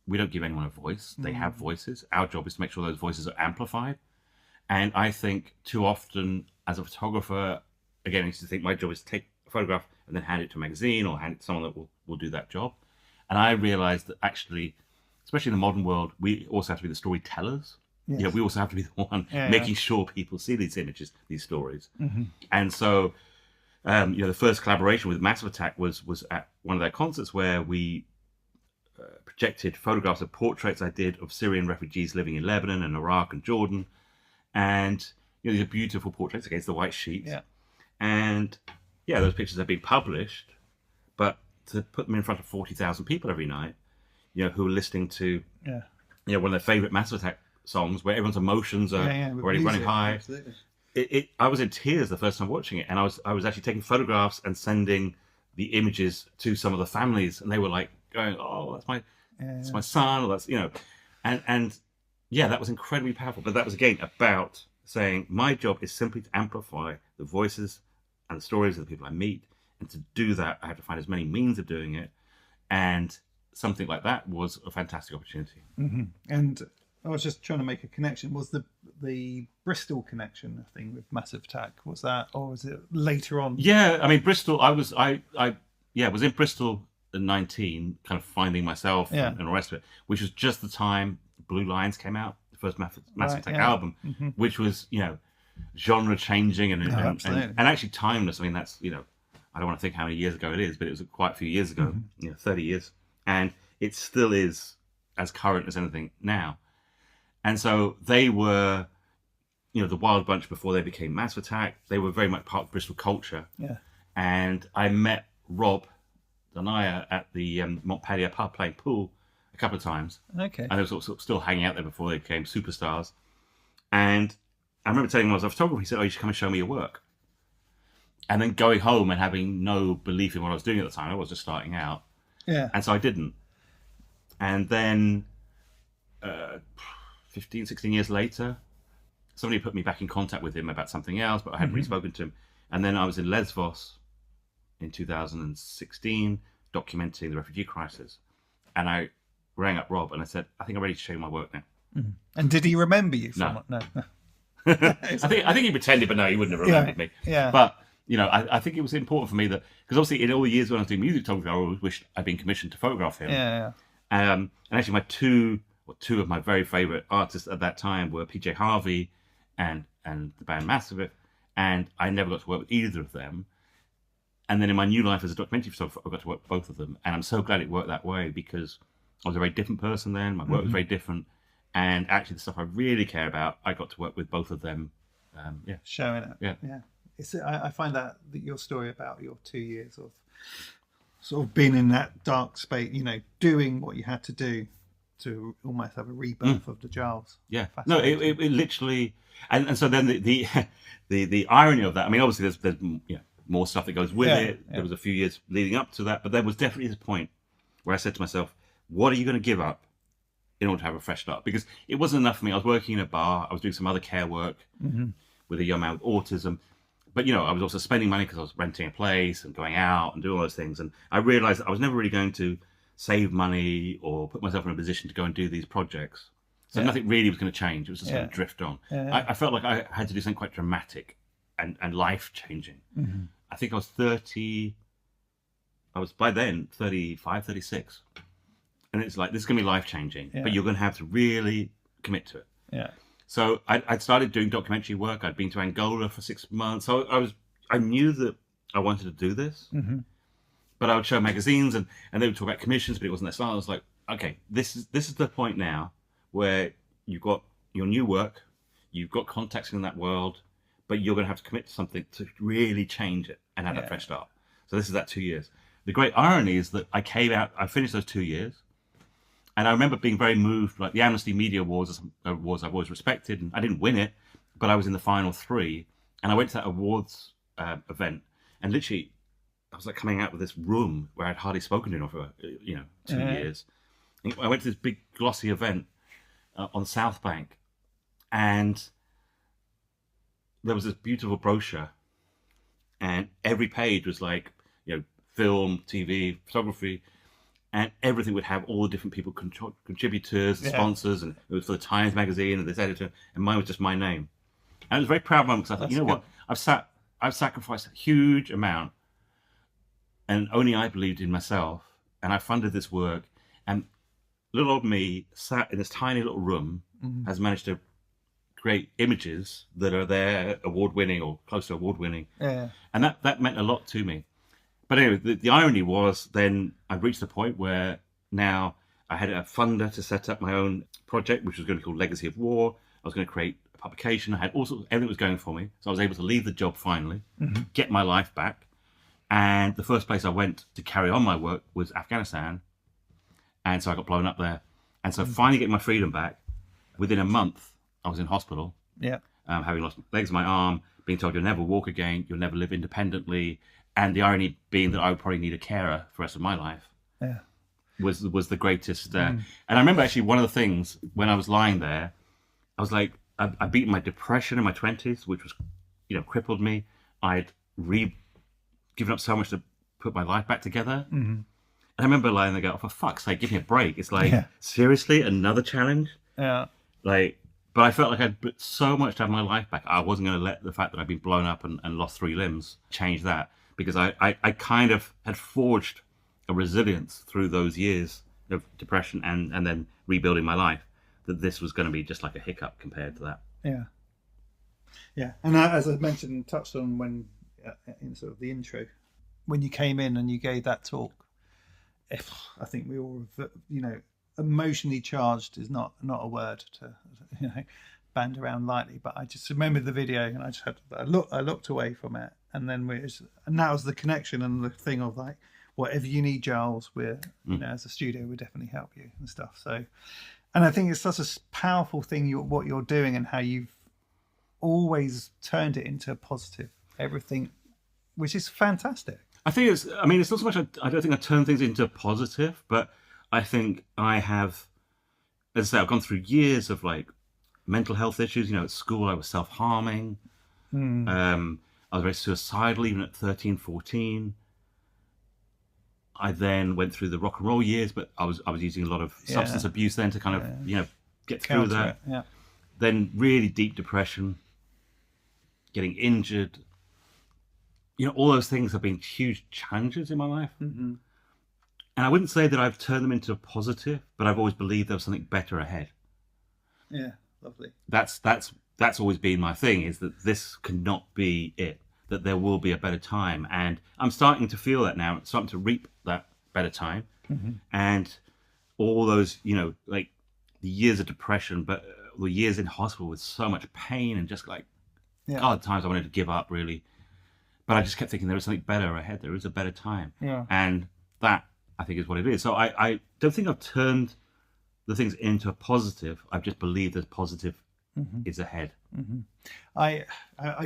Speaker 2: We don't give anyone a voice. They have voices. Our job is to make sure those voices are amplified. And I think too often as a photographer, again, I used to think my job is to take a photograph and then hand it to a magazine or hand it to someone that will do that job. And I realized that actually, especially in the modern world, we also have to be the storytellers.
Speaker 1: Yes.
Speaker 2: We also have to be the one making sure people see these images, these stories. Mm-hmm. And so, the first collaboration with Massive Attack was at one of their concerts where we projected photographs of portraits I did of Syrian refugees living in Lebanon and Iraq and Jordan. And, these are beautiful portraits against the white sheets. Yeah. And, those pictures have been published, but to put them in front of 40,000 people every night, who are listening to, one of their favorite Massive Attack songs where everyone's emotions are already running high. I was in tears the first time watching it, and I was actually taking photographs and sending the images to some of the families, and they were like going, "Oh, that's my son," or that's and that was incredibly powerful. But that was again about saying my job is simply to amplify the voices and the stories of the people I meet, and to do that, I have to find as many means of doing it, and something like that was a fantastic opportunity.
Speaker 1: Mm-hmm. And I was just trying to make a connection. Was the Bristol connection thing with Massive Attack? Was that, or was it later on?
Speaker 2: Yeah, I mean Bristol. I was in Bristol at 19, kind of finding myself and the rest of it, which was just the time Blue Lions came out, the first Massive Attack album, which was genre changing and actually timeless. I mean that's I don't want to think how many years ago it is, but it was quite a few years ago, 30 years, and it still is as current as anything now. And so they were, the Wild Bunch before they became Massive Attack. They were very much part of Bristol culture. Yeah. And I met Rob Danaya at the Montpellier pub playing pool a couple of times. Okay. And they were sort of still hanging out there before they became superstars. And I remember telling him I was a photographer. He said, "Oh, you should come and show me your work." And then going home and having no belief in what I was doing at the time. I was just starting out. Yeah. And so I didn't. And then 15, 16 years later, somebody put me back in contact with him about something else, but I hadn't really spoken to him. And then I was in Lesvos in 2016, documenting the refugee crisis. And I rang up Rob and I said, "I think I'm ready to show you my work now." Mm-hmm.
Speaker 1: And did he remember you from it? No.
Speaker 2: I think he pretended, but no, he wouldn't have remembered me. Yeah. But, I think it was important for me that, because obviously in all the years when I was doing music photography, I always wished I'd been commissioned to photograph him. Yeah. And actually two of my very favourite artists at that time were PJ Harvey and the band Massive, and I never got to work with either of them. And then in my new life as a documentary photographer, I got to work with both of them, and I'm so glad it worked that way because I was a very different person then. My work was very different, and actually the stuff I really care about, I got to work with both of them.
Speaker 1: Showing it. Yeah. I find that your story about your 2 years of sort of being in that dark space, doing what you had to do to almost have a rebirth of the Giles.
Speaker 2: Yeah. No, it literally, and so then the irony of that. I mean, obviously there's more stuff that goes with it. Yeah. There was a few years leading up to that, but there was definitely this point where I said to myself, "What are you going to give up in order to have a fresh start, because it wasn't enough for me. I was working in a bar. I was doing some other care work with a young man with autism. But, I was also spending money because I was renting a place and going out and doing all those things. And I realized that I was never really going to save money or put myself in a position to go and do these projects. So nothing really was going to change. It was just going to drift on. I felt like I had to do something quite dramatic and life-changing. I think I was 30... I was, by then, 35, 36. And it's like, this is going to be life-changing, but you're going to have to really commit to it.
Speaker 1: Yeah.
Speaker 2: So I'd started doing documentary work. I'd been to Angola for 6 months. So I knew that I wanted to do this. But I would show magazines and they would talk about commissions, but it wasn't their style. I was like, okay, this is the point now where you've got your new work, you've got contacts in that world, but you're going to have to commit to something to really change it and have a fresh start. So this is that 2 years. The great irony is that I finished those 2 years. And I remember being very moved, like the Amnesty Media Awards I've always respected, and I didn't win it, but I was in the final 3, and I went to that awards event, and literally I was like coming out of this room where I'd hardly spoken to him for 2 years. And I went to this big glossy event on South Bank, and there was this beautiful brochure, and every page was like film, TV, photography. And everything would have all the different people, contributors, sponsors, and it was for the Times magazine and this editor, and mine was just my name. And it was a very proud moment because I thought, what, I've sacrificed a huge amount, and only I believed in myself, and I funded this work, and little old me sat in this tiny little room has managed to create images that are there, award-winning or close to award-winning, and that meant a lot to me. But anyway, the irony was then I'd reached the point where now I had a funder to set up my own project, which was going to be called Legacy of War. I was going to create a publication. I had everything was going for me. So I was able to leave the job finally, get my life back. And the first place I went to carry on my work was Afghanistan. And so I got blown up there. And so finally getting my freedom back, within a month, I was in hospital. Having lost legs in my arm, being told you'll never walk again, you'll never live independently. And the irony being that I would probably need a carer for the rest of my life was the greatest. And I remember actually one of the things when I was lying there, I was like, I beat my depression in my 20s, which was, crippled me. I'd given up so much to put my life back together. And I remember lying there going, oh, for fuck's sake, give me a break. It's like, seriously, another challenge? But I felt like I'd put so much to have my life back. I wasn't going to let the fact that I'd been blown up and lost 3 limbs change that. Because I kind of had forged a resilience through those years of depression and then rebuilding my life, that this was going to be just like a hiccup compared to that.
Speaker 1: Yeah. And as I mentioned and touched on when in sort of the intro, when you came in and you gave that talk, I think we all, emotionally charged is not a word to, band around lightly. But I just remember the video and I looked away from it. And then and that was the connection and the thing of like, whatever you need, Giles, we're, as a studio, we'll definitely help you and stuff. So, and I think it's such a powerful thing, what you're doing and how you've always turned it into positive, everything, which is fantastic.
Speaker 2: I think it's not so much, I don't think I turn things into positive, but I think I have, as I say, I've gone through years of like mental health issues. At school I was self-harming. I was very suicidal even at 13, 14. I then went through the rock and roll years, but I was using a lot of substance abuse then to kind of get through that. Then really deep depression, getting injured. All those things have been huge challenges in my life. And I wouldn't say that I've turned them into a positive, but I've always believed there was something better ahead.
Speaker 1: Yeah, lovely.
Speaker 2: That's always been my thing, is that this cannot be it, that there will be a better time. And I'm starting to feel that now, starting to reap that better time. And all those, like the years of depression, but the years in hospital with so much pain and just like, God, times I wanted to give up really. But I just kept thinking there is something better ahead. There is a better time. And that, I think, is what it is. So I don't think I've turned the things into a positive. I've just believed that positive is ahead.
Speaker 1: I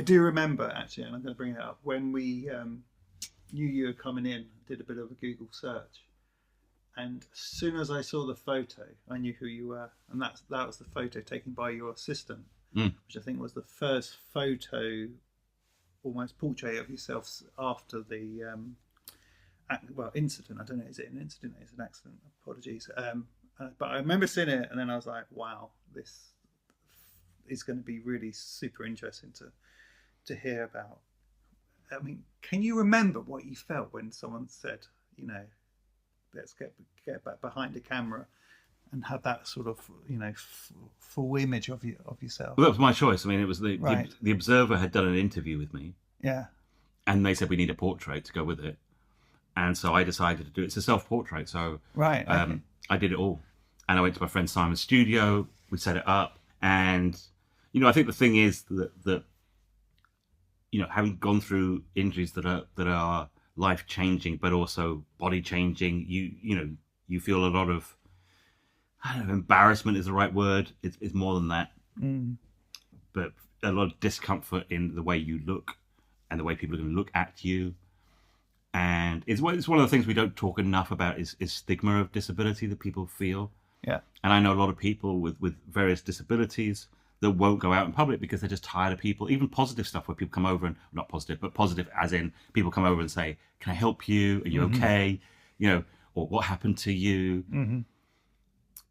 Speaker 1: do remember, actually, and I'm going to bring it up, when we knew you were coming in, did a bit of a Google search, and as soon as I saw the photo, I knew who you were, and that was the photo taken by your assistant, which I think was the first photo, almost portrait of yourself after the incident. I don't know, is it an incident? It's an accident. Apologies. But I remember seeing it, and then I was like, wow, this is going to be really super interesting to hear about. I mean, can you remember what you felt when someone said, you know, let's get back behind the camera and have that sort of, you know, full image of yourself?
Speaker 2: Well, that was my choice. I mean, it was the Observer had done an interview with me.
Speaker 1: Yeah.
Speaker 2: And they said we need a portrait to go with it. And so I decided to do it. It's a self-portrait. So
Speaker 1: right. Okay.
Speaker 2: I did it all. And I went to my friend Simon's studio. We set it up. And, you know, I think the thing is that you know, having gone through injuries that are life-changing, but also body-changing, you feel a lot of, I don't know, embarrassment is the right word. It's more than that. But a lot of discomfort in the way you look and the way people are going to look at you. And it's one of the things we don't talk enough about is stigma of disability that people feel.
Speaker 1: Yeah.
Speaker 2: And I know a lot of people with various disabilities that won't go out in public because they're just tired of people, even positive stuff where people come over and, not positive, but positive as in people come over and say, can I help you? Are you okay? You know, or what happened to you?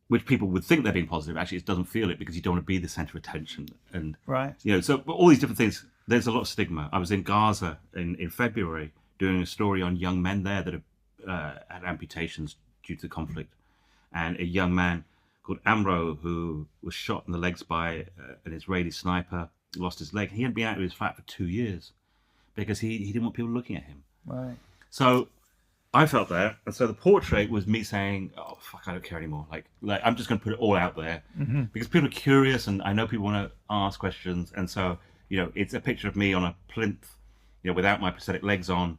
Speaker 2: Which people would think they're being positive. Actually, it doesn't feel it because you don't want to be the center of attention. And,
Speaker 1: right.
Speaker 2: You know, so all these different things, there's a lot of stigma. I was in Gaza in February doing a story on young men there that have had amputations due to the conflict. And a young man called Amro, who was shot in the legs by an Israeli sniper, lost his leg. He hadn't been out of his flat for 2 years because he didn't want people looking at him.
Speaker 1: Right.
Speaker 2: So I felt that. And so the portrait was me saying, oh, fuck, I don't care anymore. Like I'm just going to put it all out there because people are curious and I know people want to ask questions. And so, you know, it's a picture of me on a plinth, you know, without my prosthetic legs on.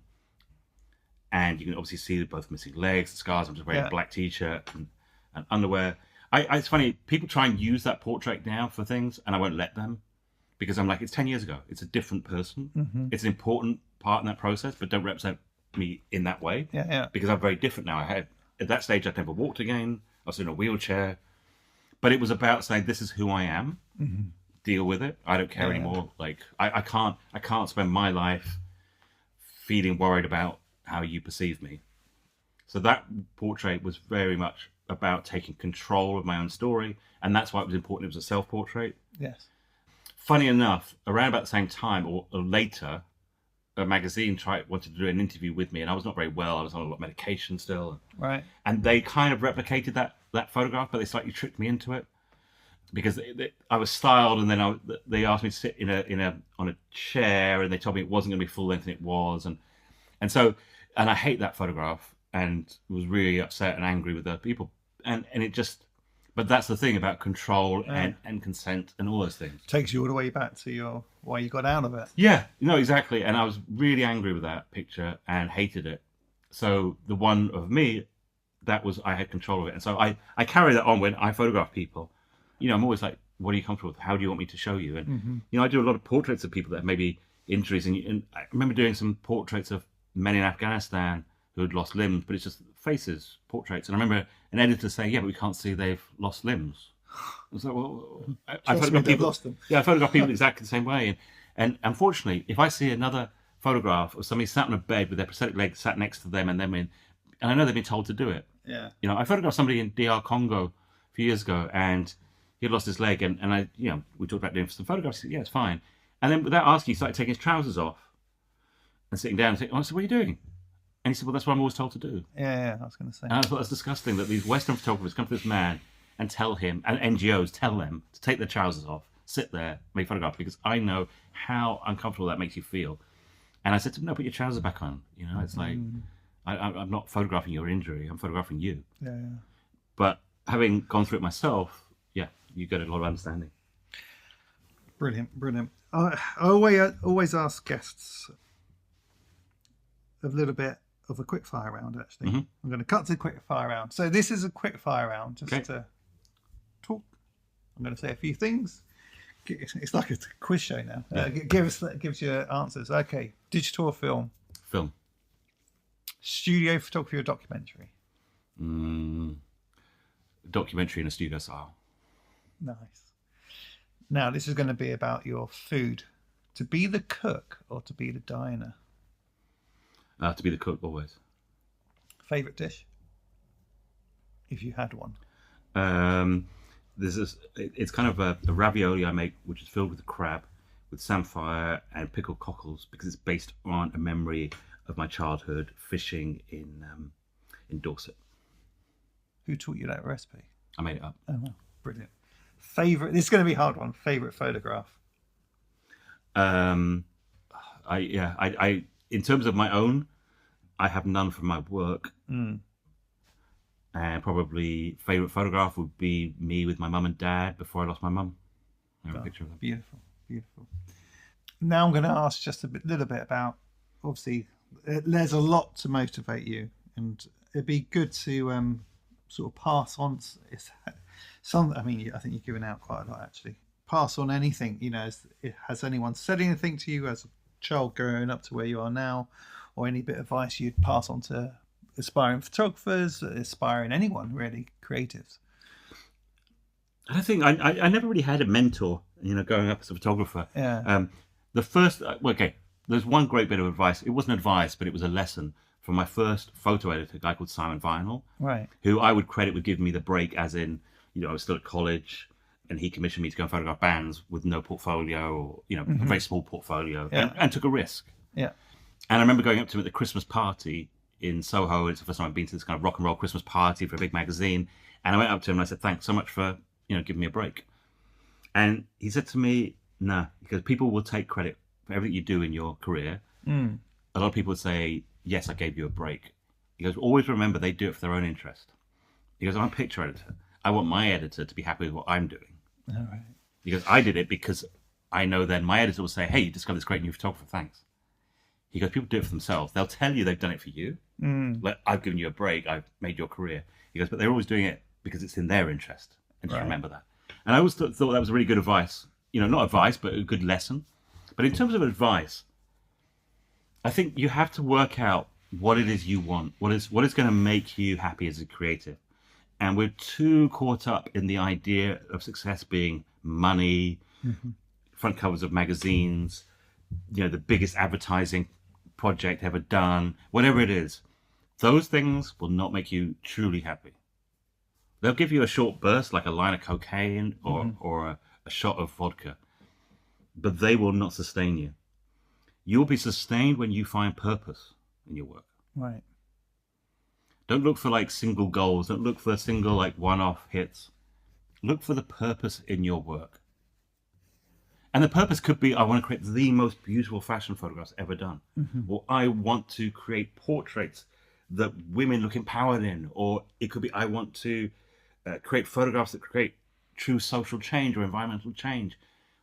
Speaker 2: And you can obviously see both missing legs, the scars. I'm just wearing a black t-shirt and underwear. It's funny, people try and use that portrait now for things, and I won't let them because I'm like, it's 10 years ago. It's a different person. It's an important part in that process, but don't represent me in that way.
Speaker 1: Yeah.
Speaker 2: Because I'm very different now. At that stage, I'd never walked again. I was in a wheelchair. But it was about saying, this is who I am. Deal with it. I don't care anymore. Like, I can't spend my life feeling worried about how you perceive me. So that portrait was very much about taking control of my own story, and that's why it was important it was a self-portrait.
Speaker 1: Yes.
Speaker 2: Funny enough, around about the same time or later, a magazine wanted to do an interview with me, and I was not very well. I was on a lot of medication still.
Speaker 1: Right.
Speaker 2: And they kind of replicated that photograph, but they slightly tricked me into it because I was styled, and then they asked me to sit on a chair, and they told me it wasn't going to be full length, and it was, and so I hate that photograph. And was really upset and angry with the people. And it just, but that's the thing about control and consent and all those things.
Speaker 1: Takes you all the way back to why you got out of it.
Speaker 2: Yeah, no, exactly. And I was really angry with that picture and hated it. So the one of me, I had control of it. And so I carry that on when I photograph people. You know, I'm always like, what are you comfortable with? How do you want me to show you? And, you know, I do a lot of portraits of people that have maybe injuries. And I remember doing some portraits of men in Afghanistan who had lost limbs, but it's just faces, portraits. And I remember an editor saying, yeah, but we can't see they've lost limbs. I was like, well, I photograph people.
Speaker 1: Lost them.
Speaker 2: Yeah, I photograph people exactly the same way. And unfortunately, if I see another photograph of somebody sat on a bed with their prosthetic leg sat next to them and I know they've been told to do it.
Speaker 1: Yeah.
Speaker 2: You know, I photographed somebody in DR Congo a few years ago and he had lost his leg and I, you know, we talked about doing some photographs. He said, yeah, it's fine. And then without asking, he started taking his trousers off and sitting down and saying, oh, I said, what are you doing? And he said, well, that's what I'm always told to do.
Speaker 1: Yeah, I was going to say.
Speaker 2: And I thought that's disgusting that these Western photographers come to this man and tell him, and NGOs tell them to take their trousers off, sit there, make photographs, because I know how uncomfortable that makes you feel. And I said to him, no, put your trousers back on. You know, it's like, I'm not photographing your injury, I'm photographing you.
Speaker 1: Yeah.
Speaker 2: But having gone through it myself, yeah, you get a lot of understanding.
Speaker 1: Brilliant. I always ask guests a little bit of a quick fire round, actually. I'm going to cut to the quick fire round. So this is a quick fire round, just to talk. I'm going to say a few things. It's like a quiz show now. Gives you answers. Okay, digital or film?
Speaker 2: Film.
Speaker 1: Studio photography or documentary?
Speaker 2: Documentary in a studio style.
Speaker 1: Nice. Now, this is going to be about your food. To be the cook or to be the diner?
Speaker 2: To be the cook, always.
Speaker 1: Favourite dish? If you had one.
Speaker 2: It's kind of a ravioli I make, which is filled with crab, with samphire and pickled cockles, because it's based on a memory of my childhood fishing in Dorset.
Speaker 1: Who taught you that recipe?
Speaker 2: I made it up.
Speaker 1: Oh, wow. Brilliant. Favourite, this is going to be a hard one. Favourite photograph?
Speaker 2: I in terms of my own, I have none from my work. And probably favourite photograph would be me with my mum and dad before I lost my mum. I have a picture of them.
Speaker 1: Beautiful, beautiful. Now I'm going to ask just a little bit about, obviously, there's a lot to motivate you, and it'd be good to sort of pass on some. I mean, I think you've given out quite a lot, actually. Pass on anything, has anyone said anything to you as a child growing up to where you are now, or any bit of advice you'd pass on to aspiring photographers, aspiring anyone really, creatives?
Speaker 2: I think I never really had a mentor, growing up as a photographer.
Speaker 1: Yeah.
Speaker 2: There's one great bit of advice. It wasn't advice, but it was a lesson from my first photo editor, a guy called Simon Vinyl,
Speaker 1: right,
Speaker 2: who I would credit with giving me the break, as in, I was still at college, and he commissioned me to go and photograph bands with no portfolio, or a very small portfolio, and took a risk.
Speaker 1: Yeah.
Speaker 2: And I remember going up to him at the Christmas party in Soho. It's the first time I've been to this kind of rock and roll Christmas party for a big magazine. And I went up to him and I said, "Thanks so much for, giving me a break." And he said to me, "No, because people will take credit for everything you do in your career." A lot of people would say, "Yes, I gave you a break." He goes, "Always remember they do it for their own interest." He goes, "I'm a picture editor. I want my editor to be happy with what I'm doing."
Speaker 1: All right.
Speaker 2: He goes, "I did it because I know then my editor will say, 'Hey, you discovered this great new photographer, thanks.'" He goes, "People do it for themselves. They'll tell you they've done it for you. Like, I've given you a break. I've made your career." He goes, "But they're always doing it because it's in their interest." And just remember that. And I always thought that was really good advice. Not advice, but a good lesson. But in terms of advice, I think you have to work out what it is you want. What is going to make you happy as a creative. And we're too caught up in the idea of success being money, front covers of magazines, the biggest advertising project ever done, whatever it is. Those things will not make you truly happy. They'll give you a short burst, like a line of cocaine or a shot of vodka, but they will not sustain you. You'll be sustained when you find purpose in your work.
Speaker 1: Right.
Speaker 2: Don't look for single goals. Don't look for single one-off hits. Look for the purpose in your work. And the purpose could be, I want to create the most beautiful fashion photographs ever done. Or I want to create portraits that women look empowered in. Or it could be, I want to create photographs that create true social change or environmental change.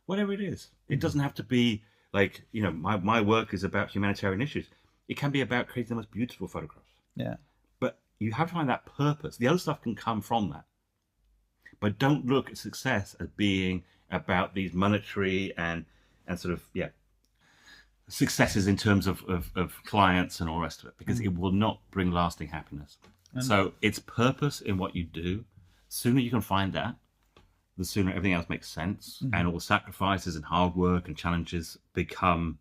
Speaker 2: Whatever it is. It doesn't have to be my work is about humanitarian issues. It can be about creating the most beautiful photographs.
Speaker 1: Yeah.
Speaker 2: But you have to find that purpose. The other stuff can come from that. But don't look at success as being about these monetary and sort of, successes in terms of clients and all the rest of it, because it will not bring lasting happiness. So it's purpose in what you do. The sooner you can find that, the sooner everything else makes sense, and all the sacrifices and hard work and challenges become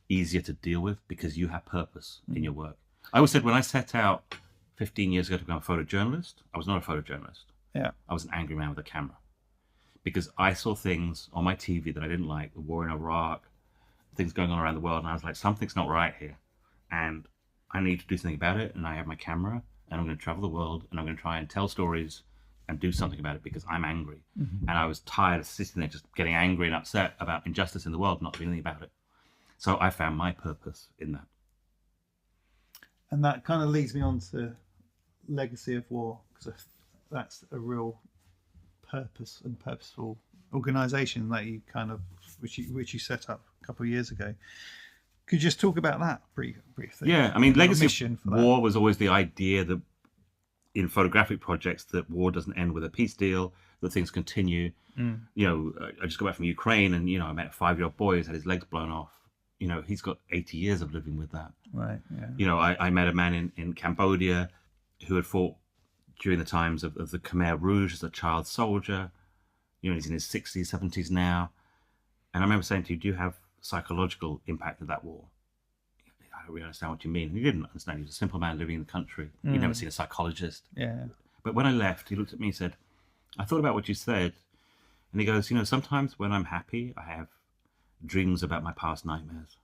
Speaker 2: easier to deal with because you have purpose in your work. I always said when I set out 15 years ago to become a photojournalist, I was not a photojournalist.
Speaker 1: Yeah.
Speaker 2: I was an angry man with a camera because I saw things on my TV that I didn't like, the war in Iraq, things going on around the world, and I was like, something's not right here, and I need to do something about it. And I have my camera, and I'm going to travel the world, and I'm going to try and tell stories and do something about it because I'm angry. And I was tired of sitting there just getting angry and upset about injustice in the world, not doing anything about it. So I found my purpose in that.
Speaker 1: And that kind of leads me on to Legacy of War, because that's a real purpose and purposeful organisation that you kind of, which you set up a couple of years ago. Could you just talk about that briefly?
Speaker 2: Yeah, I mean, Legacy of War was always the idea that in photographic projects that war doesn't end with a peace deal, that things continue. I just got back from Ukraine, and I met a 5-year-old boy who's had his legs blown off. He's got 80 years of living with that.
Speaker 1: Right. Yeah.
Speaker 2: I met a man in Cambodia who had fought during the times of the Khmer Rouge as a child soldier. You know, he's in his 60s, 70s now. And I remember saying to you, do you have psychological impact of that war? I don't really understand what you mean. And he didn't understand. He was a simple man living in the country. He'd never seen a psychologist.
Speaker 1: Yeah.
Speaker 2: But when I left, he looked at me and said, I thought about what you said. And he goes, you know, sometimes when I'm happy, I have dreams about my past nightmares.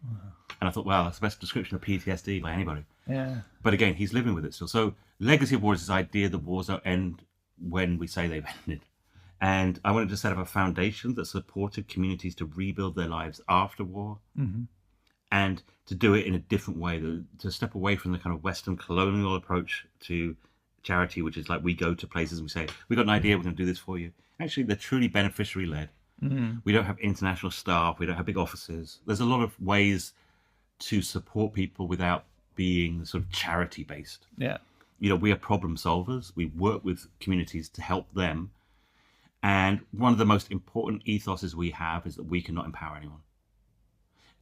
Speaker 2: Wow. And I thought, wow, that's the best description of PTSD by anybody.
Speaker 1: Yeah.
Speaker 2: But again, he's living with it still. So legacy of war is this idea that wars don't end when we say they've ended. And I wanted to set up a foundation that supported communities to rebuild their lives after war, and to do it in a different way, to step away from the kind of Western colonial approach to charity, which is like we go to places and we say, we've got an idea, we're going to do this for you. Actually, they're truly beneficiary-led. We don't have international staff, we don't have big offices. There's a lot of ways to support people without being sort of charity-based.
Speaker 1: Yeah.
Speaker 2: You know, we are problem solvers. We work with communities to help them. And one of the most important ethoses we have is that we cannot empower anyone.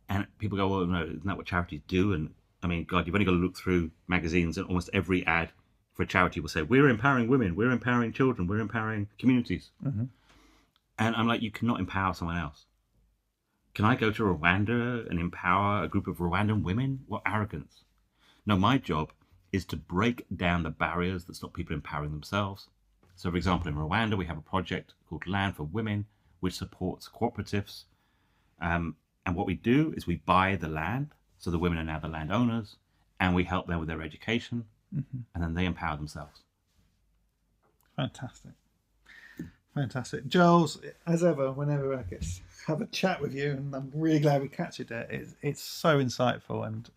Speaker 2: And people go, well, no, isn't that what charities do? And I mean, God, you've only got to look through magazines, and almost every ad for a charity will say, we're empowering women, we're empowering children, we're empowering communities. And I'm like, you cannot empower someone else. Can I go to Rwanda and empower a group of Rwandan women? What arrogance. No, my job is to break down the barriers that stop people empowering themselves. So, for example, in Rwanda, we have a project called Land for Women, which supports cooperatives. And what we do is we buy the land, so the women are now the landowners, and we help them with their education, and then they empower themselves.
Speaker 1: Fantastic. Fantastic. Giles, as ever, whenever I get to have a chat with you, and I'm really glad we catch it there, it's so insightful and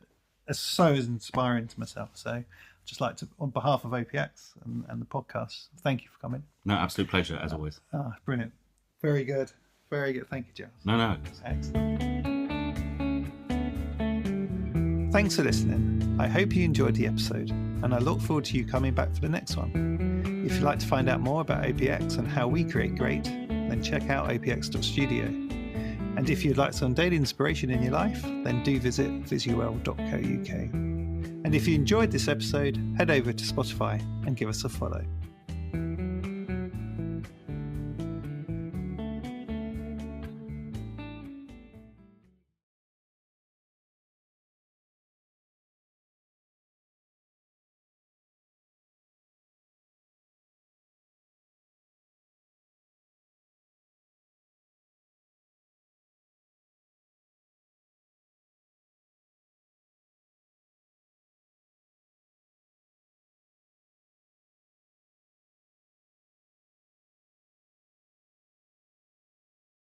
Speaker 1: it's so inspiring to myself. So I'd just like to, on behalf of OPX and the podcast, thank you for coming.
Speaker 2: No, absolute pleasure, as always.
Speaker 1: Oh, brilliant. Very good. Very good. Thank you, Giles.
Speaker 2: No.
Speaker 1: Excellent. Thanks for listening. I hope you enjoyed the episode, and I look forward to you coming back for the next one. If you'd like to find out more about OPX and how we create great, then check out opx.studio. And if you'd like some daily inspiration in your life, then do visit visuel.co.uk. And if you enjoyed this episode, head over to Spotify and give us a follow.